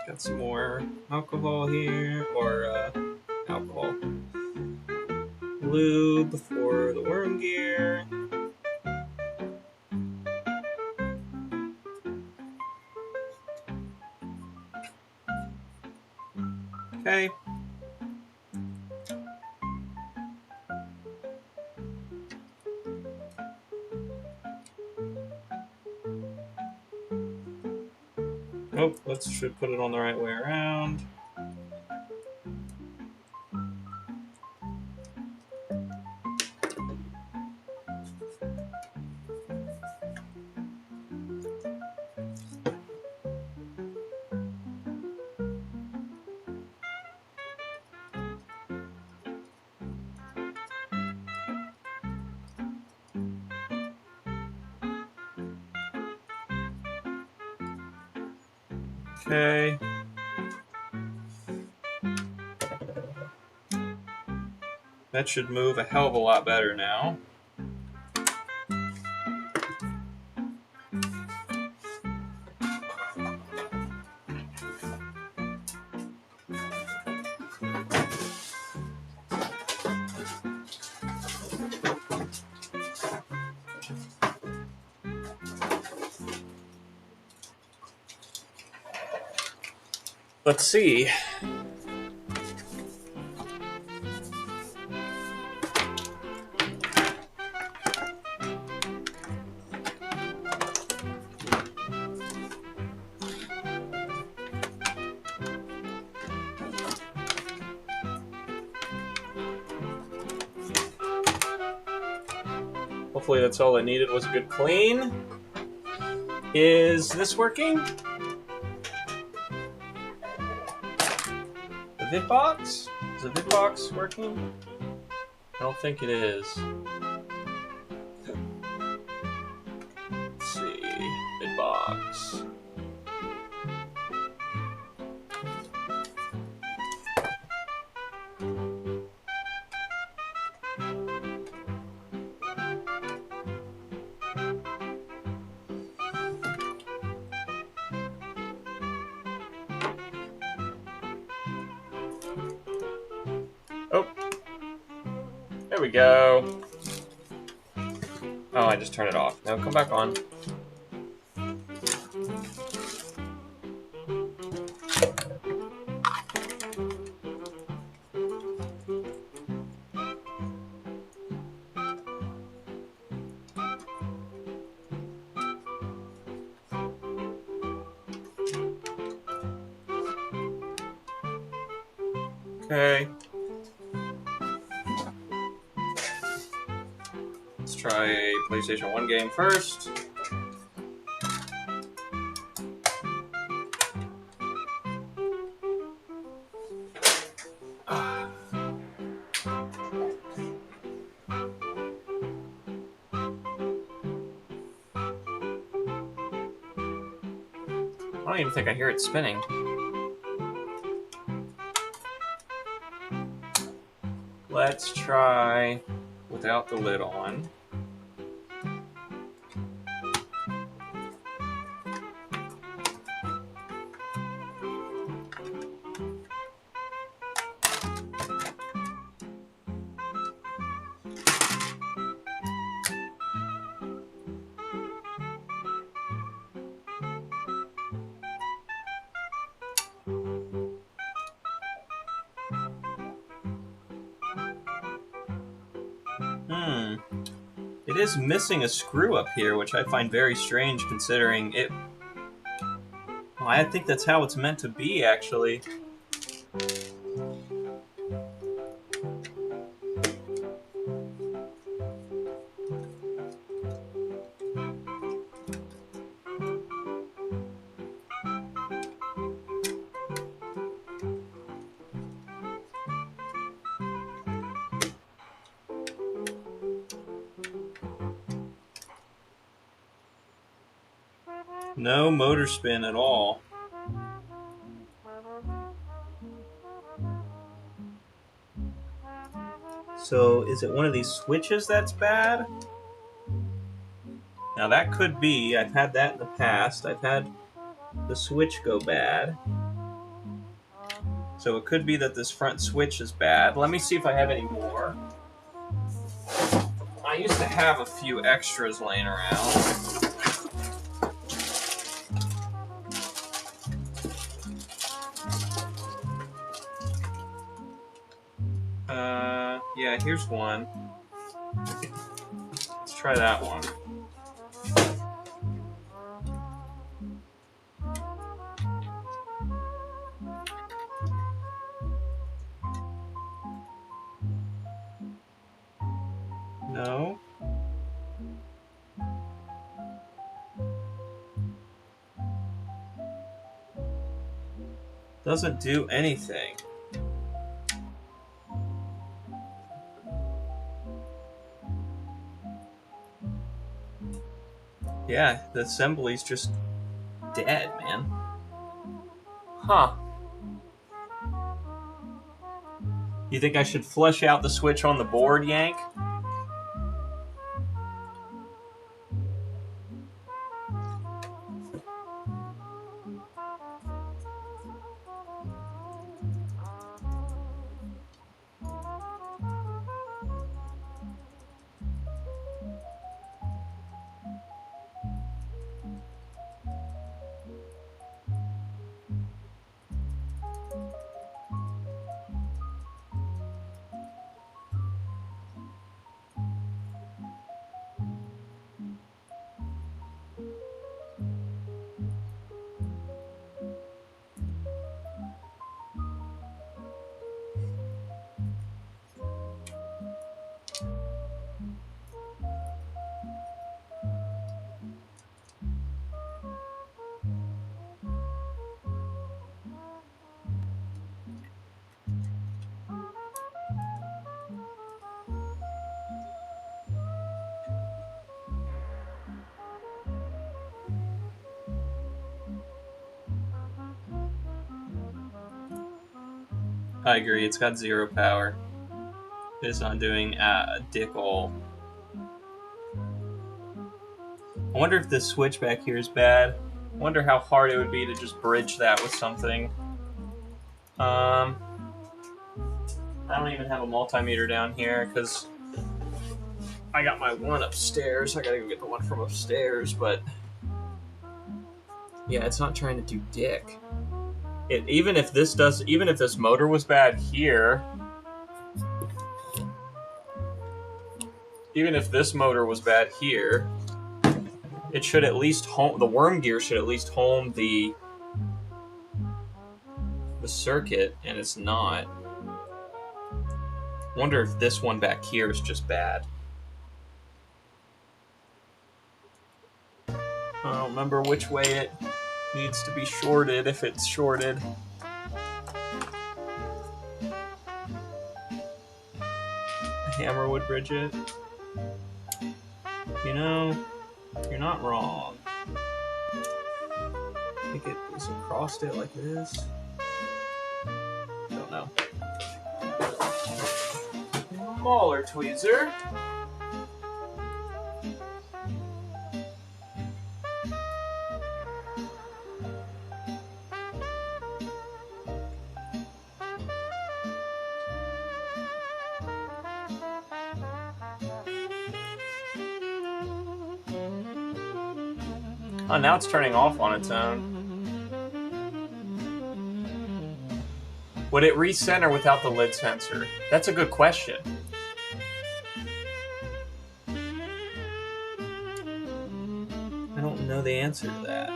Got some more alcohol here, or alcohol. Lube for the worm gear. Okay. Oh, let's should put it on the right way around. Okay. That should move a hell of a lot better now. Let's see. Hopefully that's all I needed was a good clean. Is this working? The VidBox? Is the VidBox working? I don't think it is. Let's see. VidBox. Oh. There we go. Oh, I just turned it off. Now come back on. Okay. Let's try a PlayStation 1 game first. I don't even think I hear it spinning. Let's try without the lid on. It is missing a screw up here, which I find very strange considering it... Well, I think that's how it's meant to be, actually. No motor spin at all. So, is it one of these switches that's bad? Now that could be. I've had that in the past. I've had the switch go bad. So it could be that this front switch is bad. Let me see if I have any more. I used to have a few extras laying around. Yeah, here's one. Let's try that one. No. Doesn't do anything. Yeah, the assembly's just dead, man. Huh. You think I should flush out the switch on the board, Yank? I agree, it's got 0 power. It's not doing dick all. I wonder if this switch back here is bad. I wonder how hard it would be to just bridge that with something. I don't even have a multimeter down here because I got my one upstairs. I gotta go get the one from upstairs, but yeah, it's not trying to do dick. Even if this motor was bad here, even if this motor was bad here, it should at least home, the worm gear should at least home the circuit, and it's not. Wonder if this one back here is just bad. I don't remember which way it needs to be shorted, if it's shorted. A hammer would bridge it. You know, you're not wrong. I think it is across it like this. Don't know. Smaller tweezer. Oh, now it's turning off on its own. Would it recenter without the lid sensor? That's a good question. I don't know the answer to that.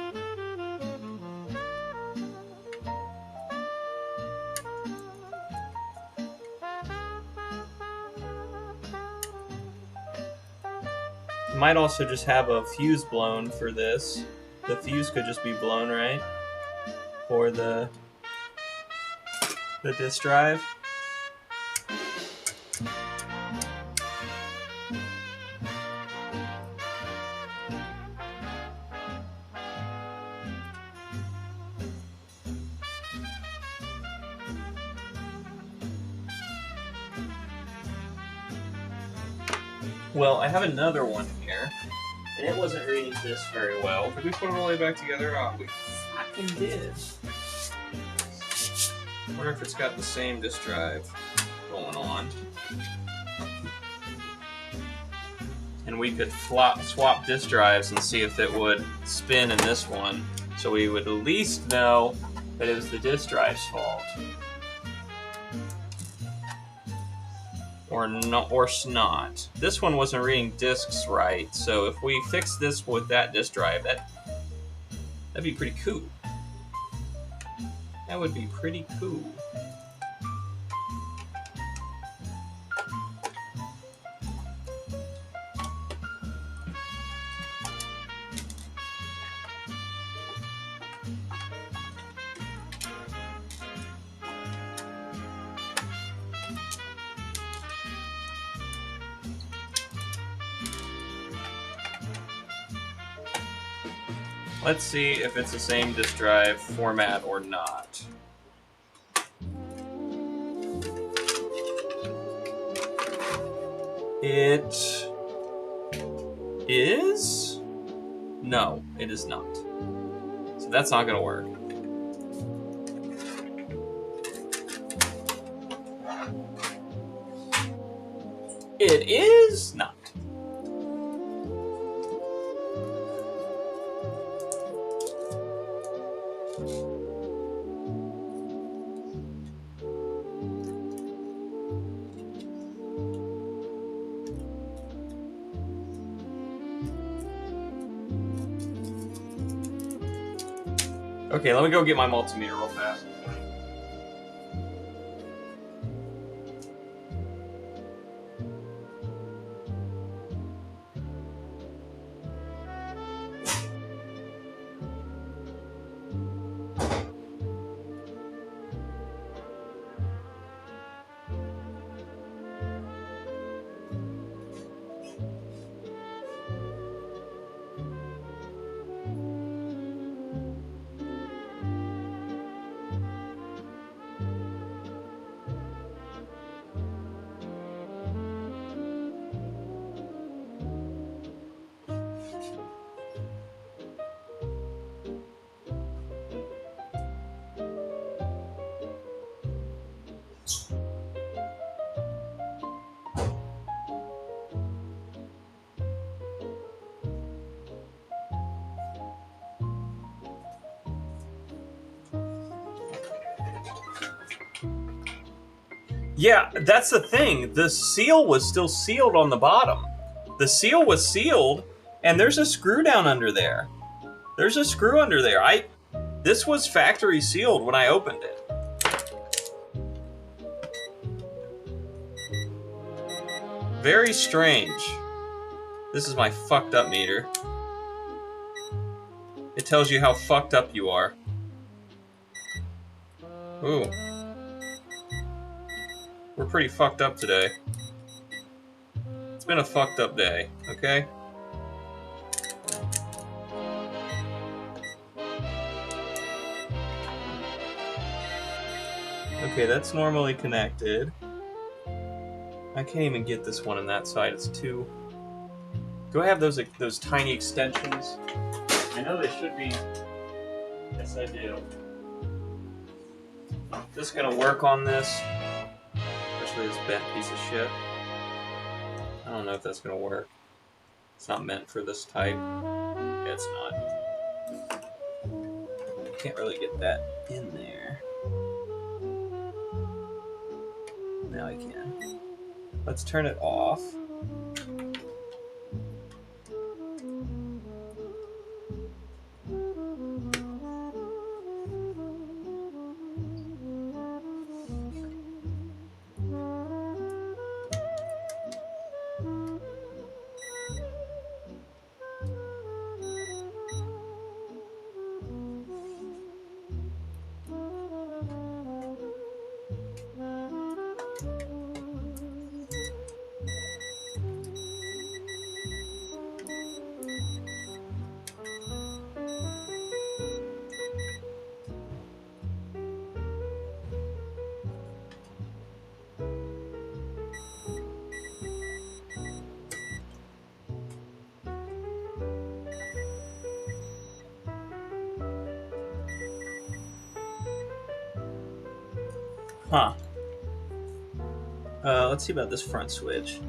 Might also just have a fuse blown for this. The fuse could just be blown, right? For the disk drive. Well, I have another one here, and it wasn't reading this very well. Did we put it all the way back together? Oh, we fucking did. I wonder if it's got the same disk drive going on. And we could swap disk drives and see if it would spin in this one, so we would at least know that it was the disk drive's fault. Or not. This one wasn't reading disks right, so if we fix this with that disk drive, that'd be pretty cool. That would be pretty cool. Let's see if it's the same disk drive format or not. It is? No, it is not. So that's not going to work. It is not. Okay, let me go get my multimeter real fast. Yeah, that's the thing. The seal was still sealed on the bottom. The seal was sealed, and there's a screw down under there. There's a screw under there. This was factory sealed when I opened it. Very strange. This is my fucked up meter. It tells you how fucked up you are. Ooh. We're pretty fucked up today. It's been a fucked up day, okay? Okay, that's normally connected. I can't even get this one on that side. It's too... Do I have those tiny extensions? I know they should be. Yes, I do. Just gonna work on this. Especially this bent piece of shit. I don't know if that's gonna work. It's not meant for this type. Yeah, it's not. Can't really get that in there. Now I can. Let's turn it off. Huh. Let's see about this front switch.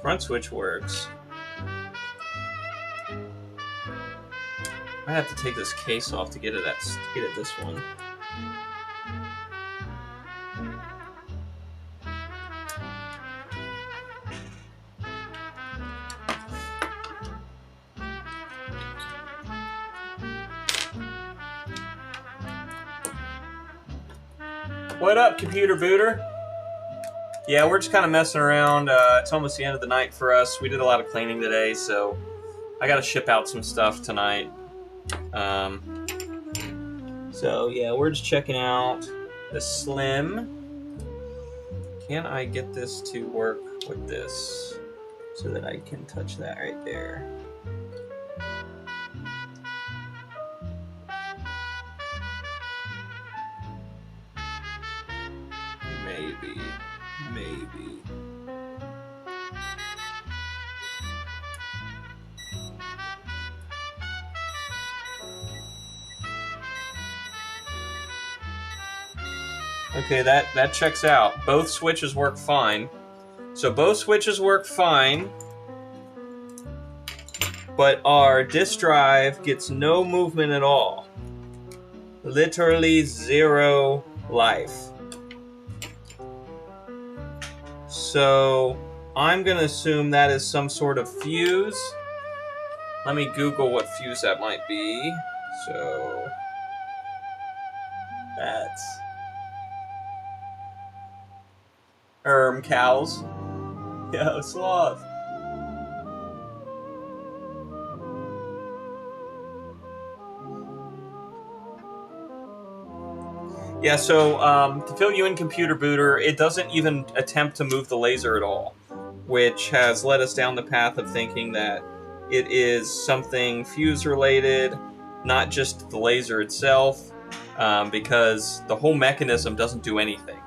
Front switch works. I have to take this case off to get it this one. What up, computer booter? Yeah, we're just kind of messing around. It's almost the end of the night for us. We did a lot of cleaning today, so I got to ship out some stuff tonight. So yeah, we're just checking out the Slim. Can I get this to work with this so that I can touch that right there? Maybe. Okay, that checks out. Both switches work fine. So both switches work fine, but our disk drive gets no movement at all. Literally 0 life. So I'm going to assume that is some sort of fuse. Let me Google what fuse that might be. So that's cows. Yeah, sloth. Yeah, so to fill you in, Computer Booter, it doesn't even attempt to move the laser at all, which has led us down the path of thinking that it is something fuse related, not just the laser itself, because the whole mechanism doesn't do anything.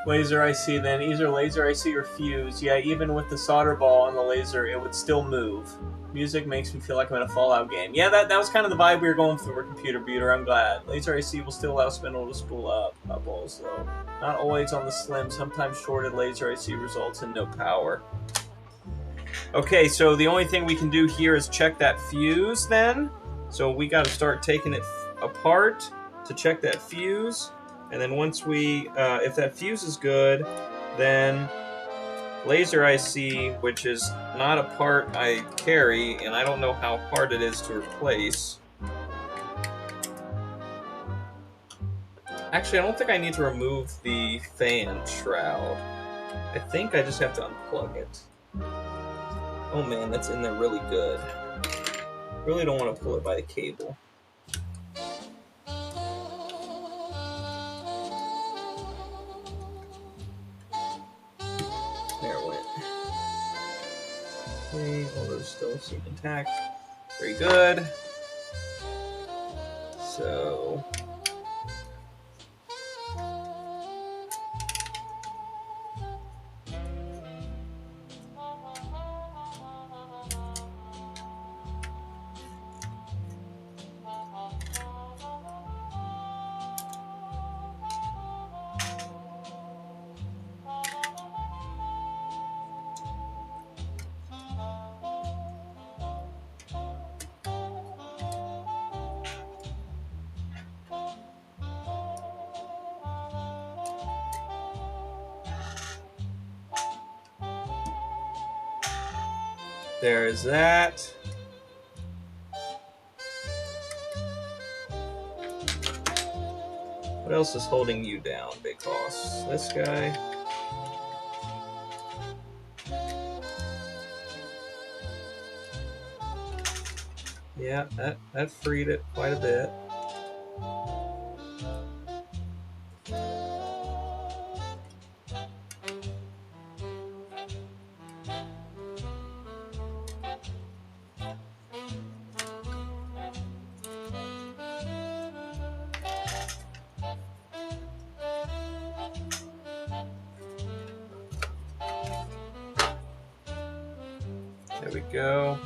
Laser IC then, either laser IC or fuse. Yeah, even with the solder ball on the laser, it would still move. Music makes me feel like I'm in a Fallout game. Yeah, that was kind of the vibe we were going for Computer Booter. I'm glad. Laser IC will still allow spindle to spool up. Balls though. Not always on the Slim. Sometimes shorted laser IC results in no power. Okay, so the only thing we can do here is check that fuse then. So we got to start taking it apart to check that fuse. And then once we, if that fuse is good, then laser IC, which is not a part I carry, and I don't know how hard it is to replace. Actually, I don't think I need to remove the fan shroud. I think I just have to unplug it. Oh man, that's in there really good. Really don't want to pull it by the cable. There it went. Okay, all those still seem intact. Very good. So There is that. What else is holding you down, Big Boss? This guy. Yeah, that freed it quite a bit. There we go.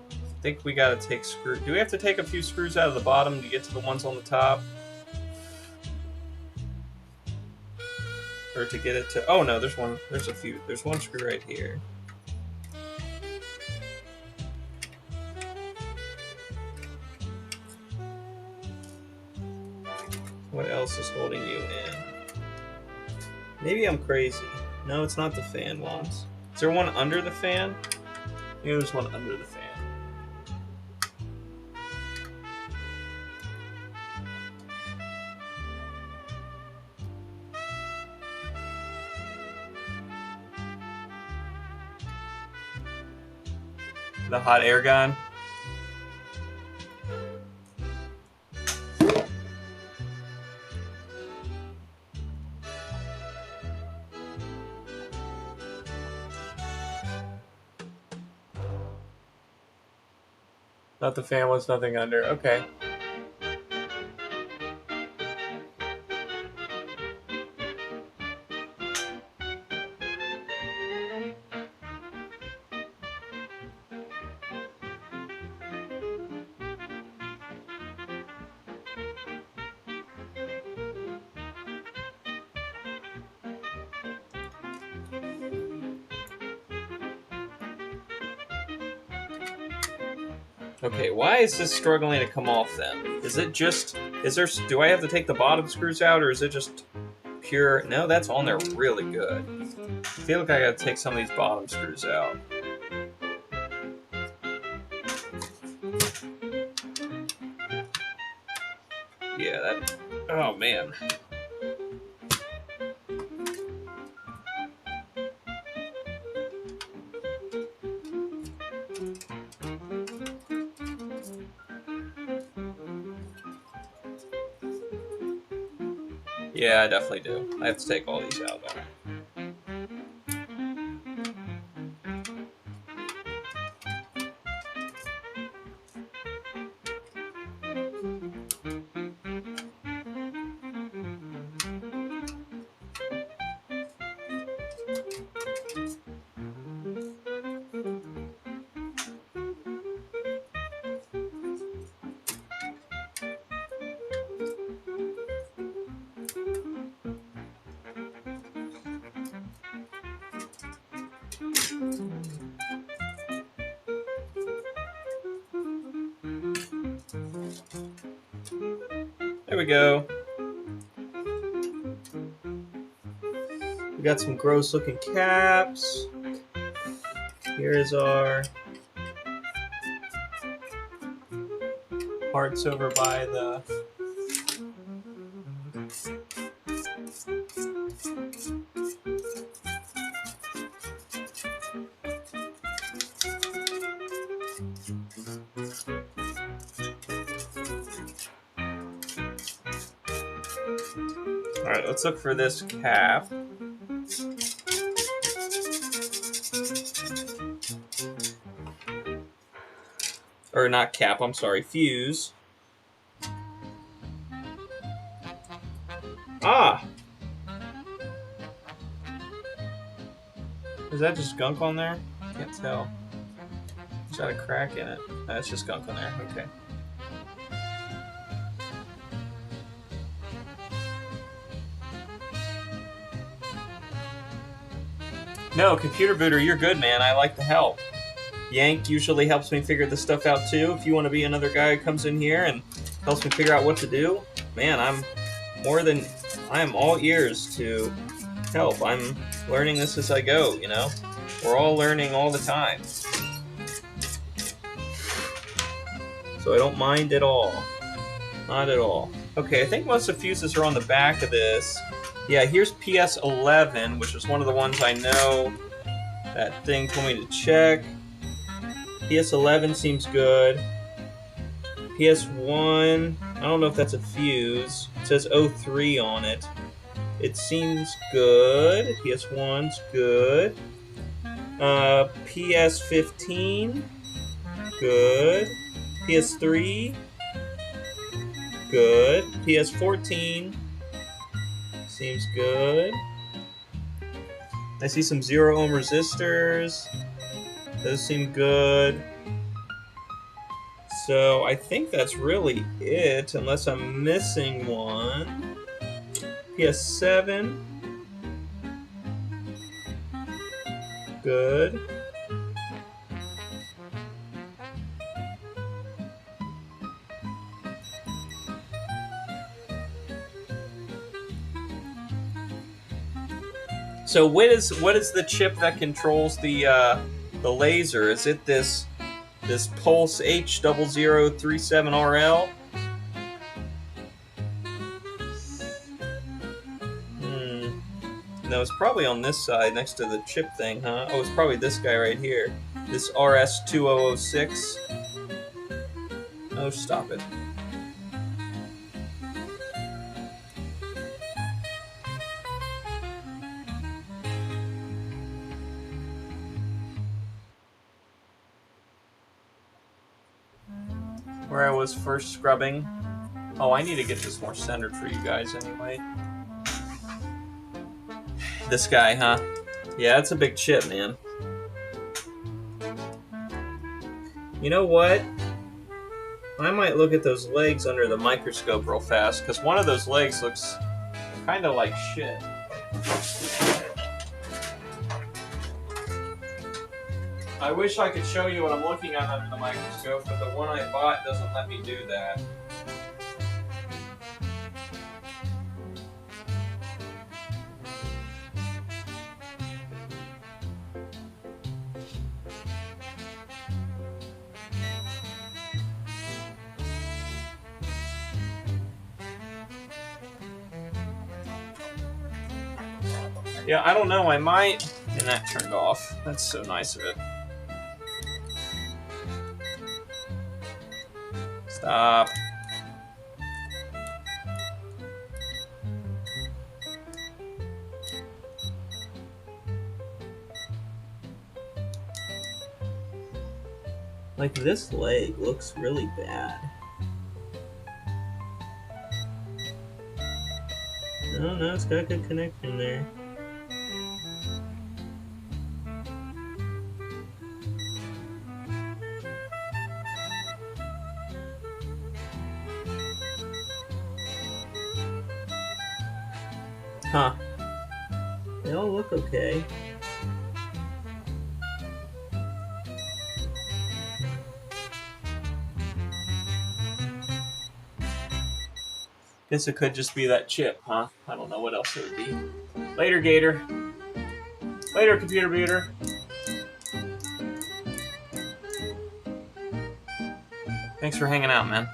I think we gotta take screw. Do we have to take a few screws out of the bottom to get to the ones on the top? Or to get it to... Oh no, there's one. There's a few. There's one screw right here. What else is holding you in? Maybe I'm crazy. No, it's not the fan ones. Is there one under the fan? Maybe there's one under the fan. The hot air gun. Not the fan was nothing under. Okay. Okay, why is this struggling to come off then? Is it just, do I have to take the bottom screws out, or is it just pure? No, that's on there really good. I feel like I gotta take some of these bottom screws out. Yeah, that, oh man. Yeah, I definitely do. I have to take all these out though. There we go. We got some gross looking caps. Here's our parts over by the Alright, let's look for this cap. Or not cap, I'm sorry, fuse. Ah! Is that just gunk on there? Can't tell. It's got a crack in it. That's just gunk on there, okay. No, computer booter, you're good, man. I like the help. Yank usually helps me figure this stuff out too. If you want to be another guy who comes in here and helps me figure out what to do, man, I am all ears to help. I'm learning this as I go, you know? We're all learning all the time. so I don't mind at all. Not at all. Okay, I think most of the fuses are on the back of this. Yeah, here's PS11, which is one of the ones I know that thing told me to check. PS11 seems good. PS1, I don't know if that's a fuse. It says 03 on it. It seems good. PS1's good. PS15, good. PS3, good. PS14 seems good. I see some 0 ohm resistors. Those seem good. So I think that's really it, unless I'm missing one. PS7, good. So what is the chip that controls the laser? Is it this Pulse H0037RL? No, it's probably on this side next to the chip thing, huh? Oh, it's probably this guy right here. This RS2006. Oh, stop it. Where I was first scrubbing. Oh, I need to get this more centered for you guys anyway. This guy, huh? Yeah, it's a big chip, man. You know what? I might look at those legs under the microscope real fast, because one of those legs looks kind of like shit. I wish I could show you what I'm looking at under the microscope, but the one I bought doesn't let me do that. Yeah, I don't know, I might... And that turned off. That's so nice of it. Stop. Like, this leg looks really bad. No, it's got a good connection there. Huh. They all look okay. Guess it could just be that chip, huh? I don't know what else it would be. Later, Gator. Later, Computer Beater. Thanks for hanging out, man.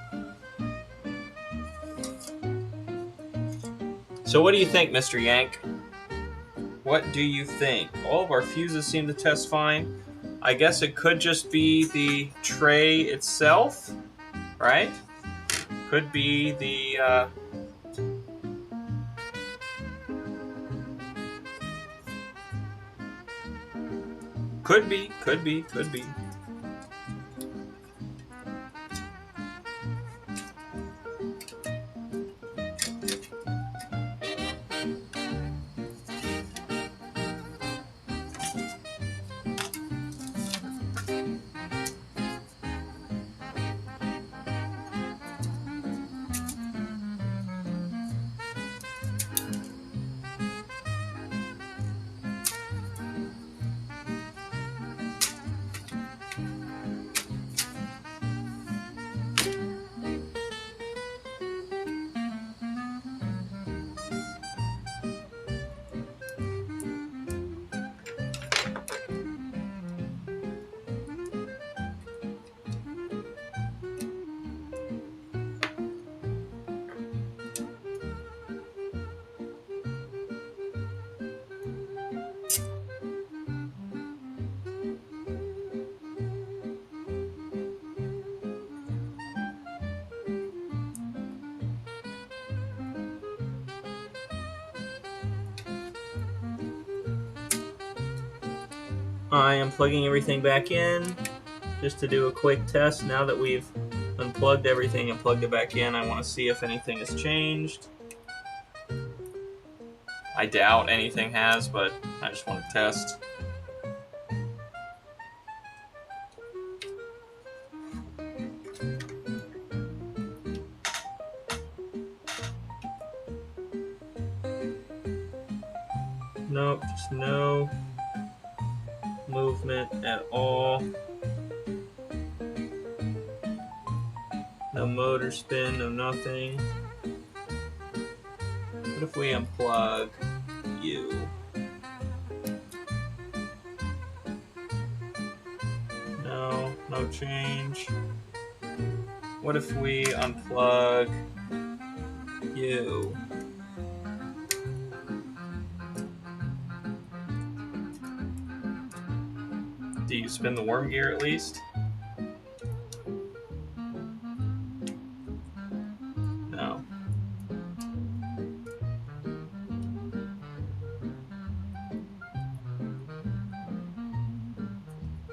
So what do you think, Mr. Yank? What do you think? All of our fuses seem to test fine. I guess it could just be the tray itself, right? Could be the... Could be. I am plugging everything back in just to do a quick test. Now that we've unplugged everything and plugged it back in, I want to see if anything has changed. I doubt anything has, but I just want to test. Nope, just no movement at all. No motor spin, no nothing. What if we unplug you? No, no change. What if we unplug you? Do you spin the worm gear at least? No.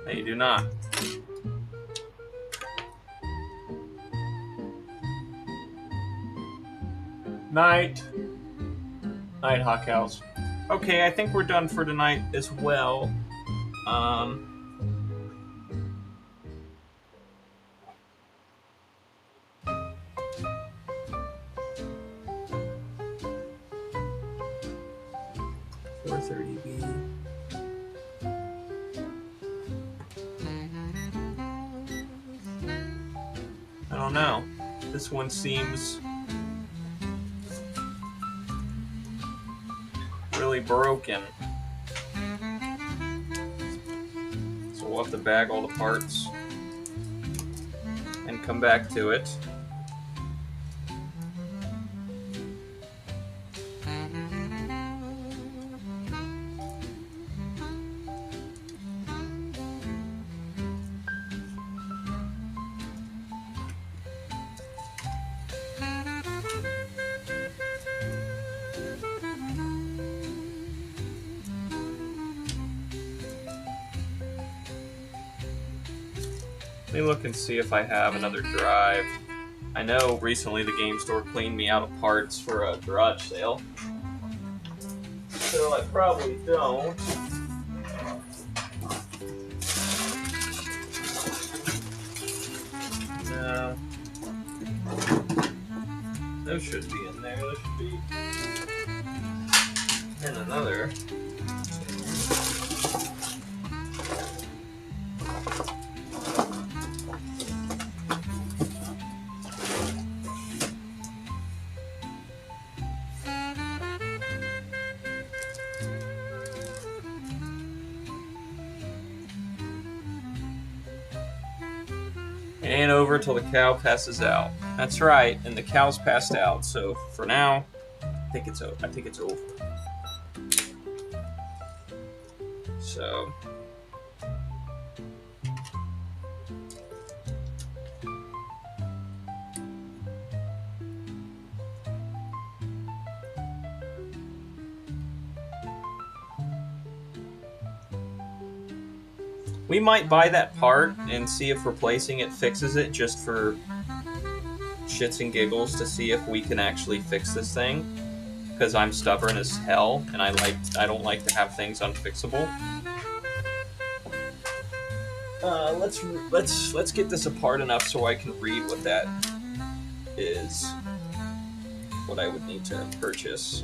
No, you do not. Night. Night, hot cows. Okay, I think we're done for tonight as well. 430B. I don't know. This one seems really broken. So we'll have to bag all the parts and come back to it. Let me look and see if I have another drive. I know recently the game store cleaned me out of parts for a garage sale. So I probably don't. No. Those should be in there. Those should be in another. It ain't over till the cow passes out. That's right, and the cow's passed out. So for now, I think it's over. So we might buy that part and see if replacing it fixes it, just for shits and giggles, to see if we can actually fix this thing. Because I'm stubborn as hell, and I don't like to have things unfixable. Let's get this apart enough so I can read what that is. What I would need to purchase.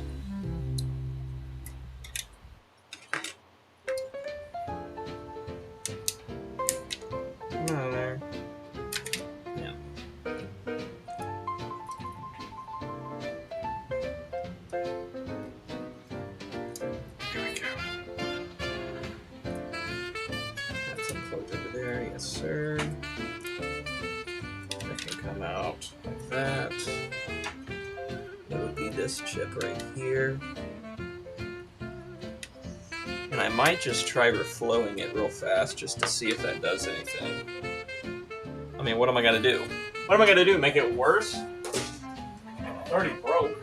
There. Yeah. Here we go. That's unplugged over there, yes sir. That can come out like that. That would be this chip right here. And I might just try reflowing it real fast just to see if that does anything. I mean, what am I gonna do? What am I gonna do? Make it worse? It's already broke.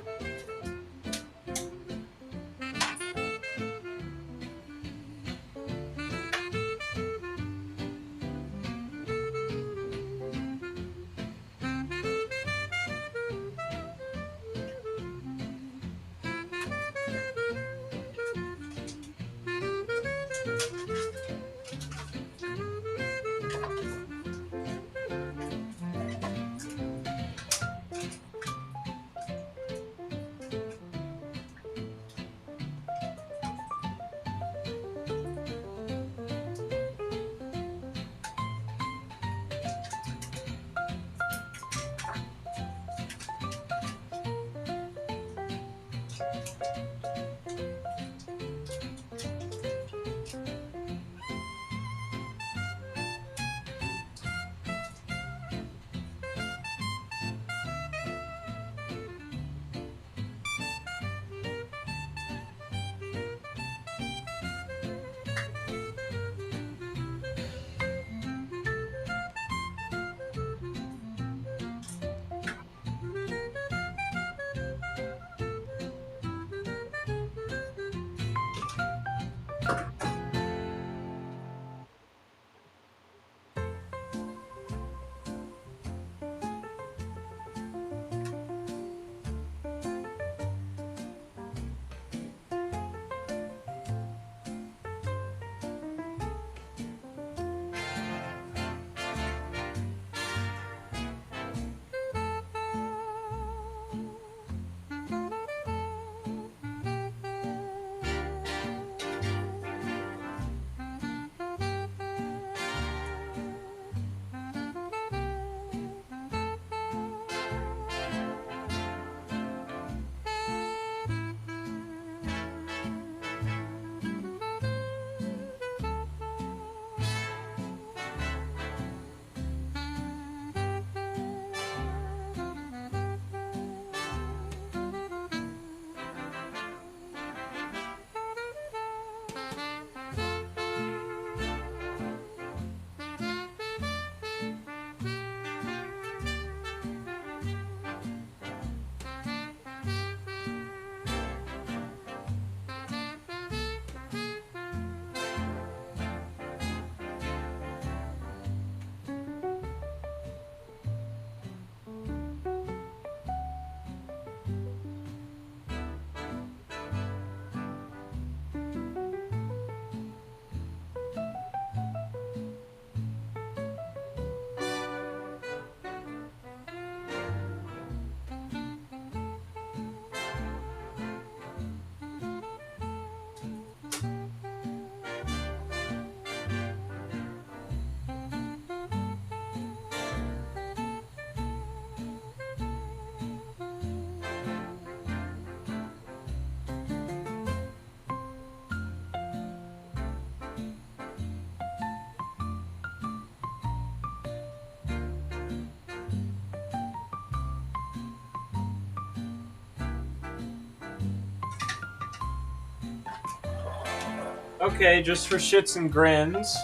Okay, just for shits and grins,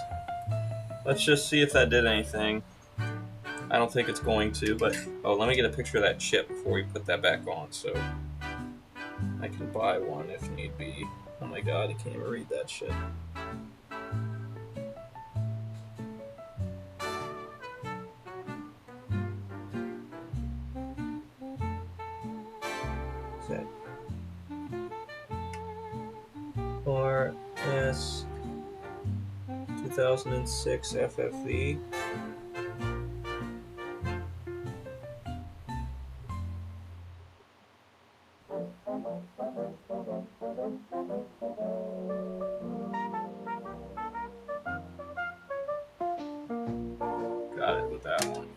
let's just see if that did anything. I don't think it's going to, but oh, let me get a picture of that chip before we put that back on, so I can buy one if need be. Oh my god, I can't even read that shit. Okay. RS 2006 FFV. Got it with that one.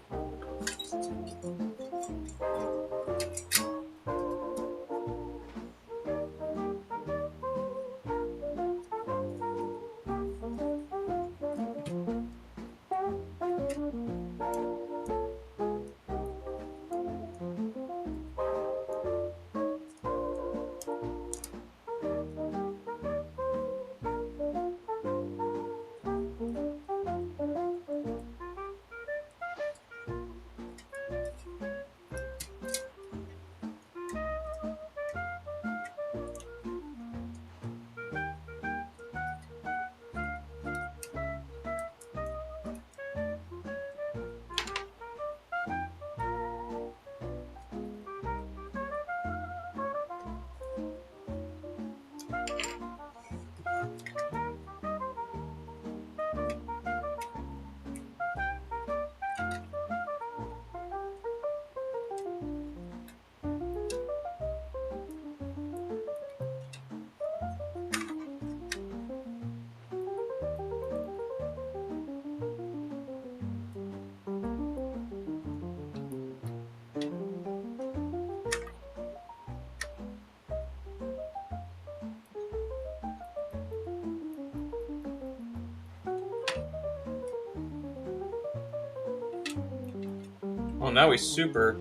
Oh, now we super.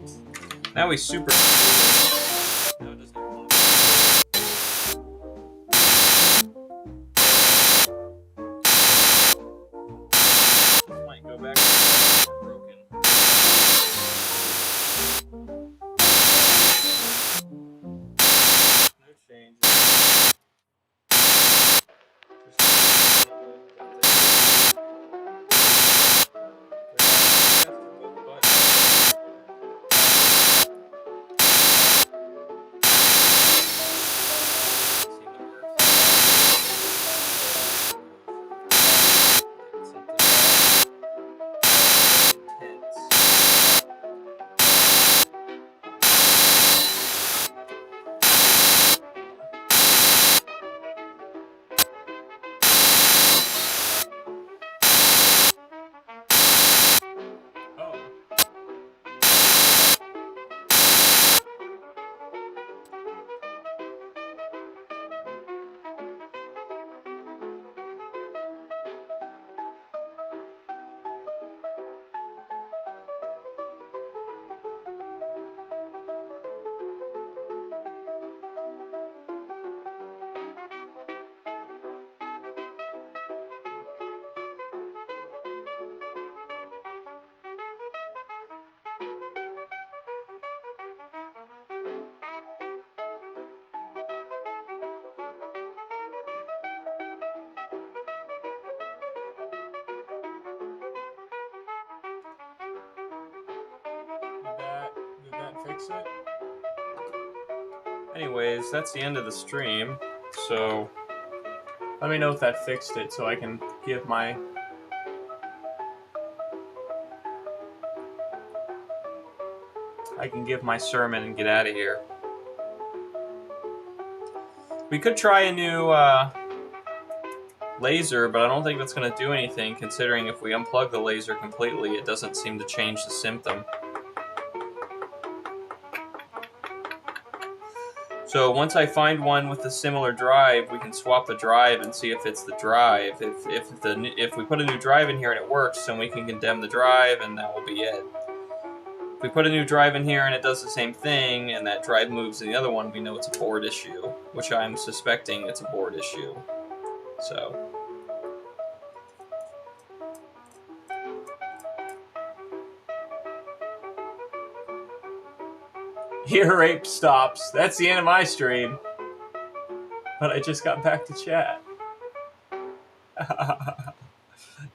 Now we super. Now it doesn't even want to. This might go back to broken. No change. Just fix it? Anyways, that's the end of the stream. So let me know if that fixed it so I can give my sermon and get out of here. We could try a new laser, but I don't think that's going to do anything, considering if we unplug the laser completely, it doesn't seem to change the symptom. So once I find one with a similar drive, we can swap the drive and see if it's the drive. If we put a new drive in here and it works, then we can condemn the drive, and that will be it. If we put a new drive in here and it does the same thing, and that drive moves to the other one, we know it's a board issue, which I'm suspecting it's a board issue. So. Ear rape stops. That's the end of my stream. But I just got back to chat.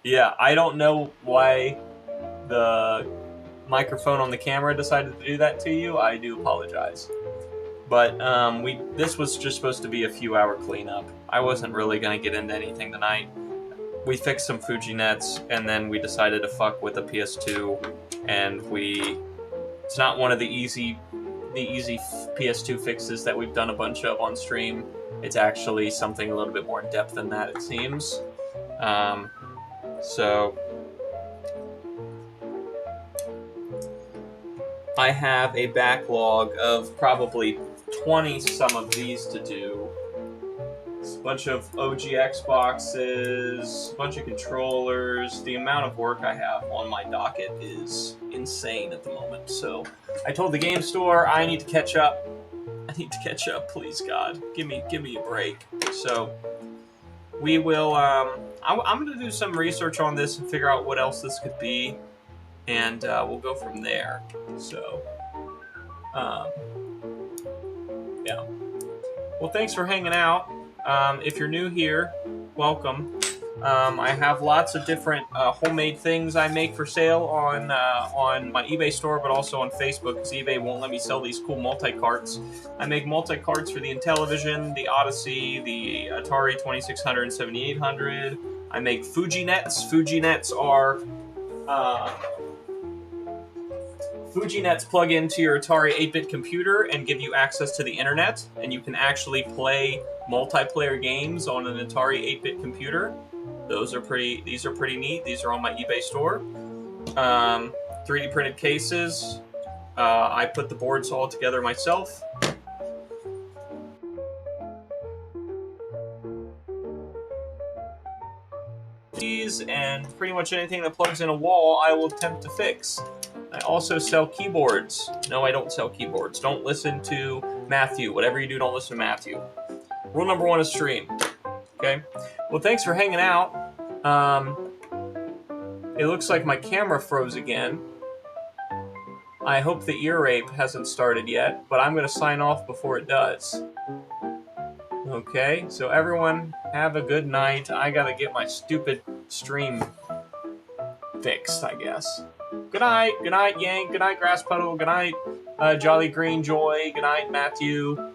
Yeah, I don't know why the microphone on the camera decided to do that to you. I do apologize. But this was just supposed to be a few-hour cleanup. I wasn't really going to get into anything tonight. We fixed some Fuji nets, and then we decided to fuck with the PS2, and it's not one of the easy PS2 fixes that we've done a bunch of on stream. It's actually something a little bit more in depth than that, it seems. So I have a backlog of probably 20 some of these to do. A bunch of OG Xboxes, a bunch of controllers. The amount of work I have on my docket is insane at the moment. So I told the game store I need to catch up. I need to catch up, please God. Give me a break. So we will. I'm going to do some research on this and figure out what else this could be, and we'll go from there. So, yeah. Well, thanks for hanging out. If you're new here, welcome. I have lots of different homemade things I make for sale on my eBay store, but also on Facebook, because eBay won't let me sell these cool multi-carts. I make multi-carts for the Intellivision, the Odyssey, the Atari 2600 and 7800. I make Fuji nets. Fuji nets plug into your Atari 8-bit computer and give you access to the internet, and you can actually play multiplayer games on an Atari 8-bit computer. These are pretty neat. These are on my eBay store. 3D printed cases. I put the boards all together myself. And pretty much anything that plugs in a wall, I will attempt to fix. I also sell keyboards. No, I don't sell keyboards. Don't listen to Matthew. Whatever you do, don't listen to Matthew. Rule number 1 is stream. Okay? Well, thanks for hanging out. It looks like my camera froze again. I hope the ear rape hasn't started yet, but I'm going to sign off before it does. Okay, so everyone, have a good night. I gotta get my stupid stream fixed, I guess. Good night, Yank, good night, Grass Puddle, good night, Jolly Green Joy, good night, Matthew.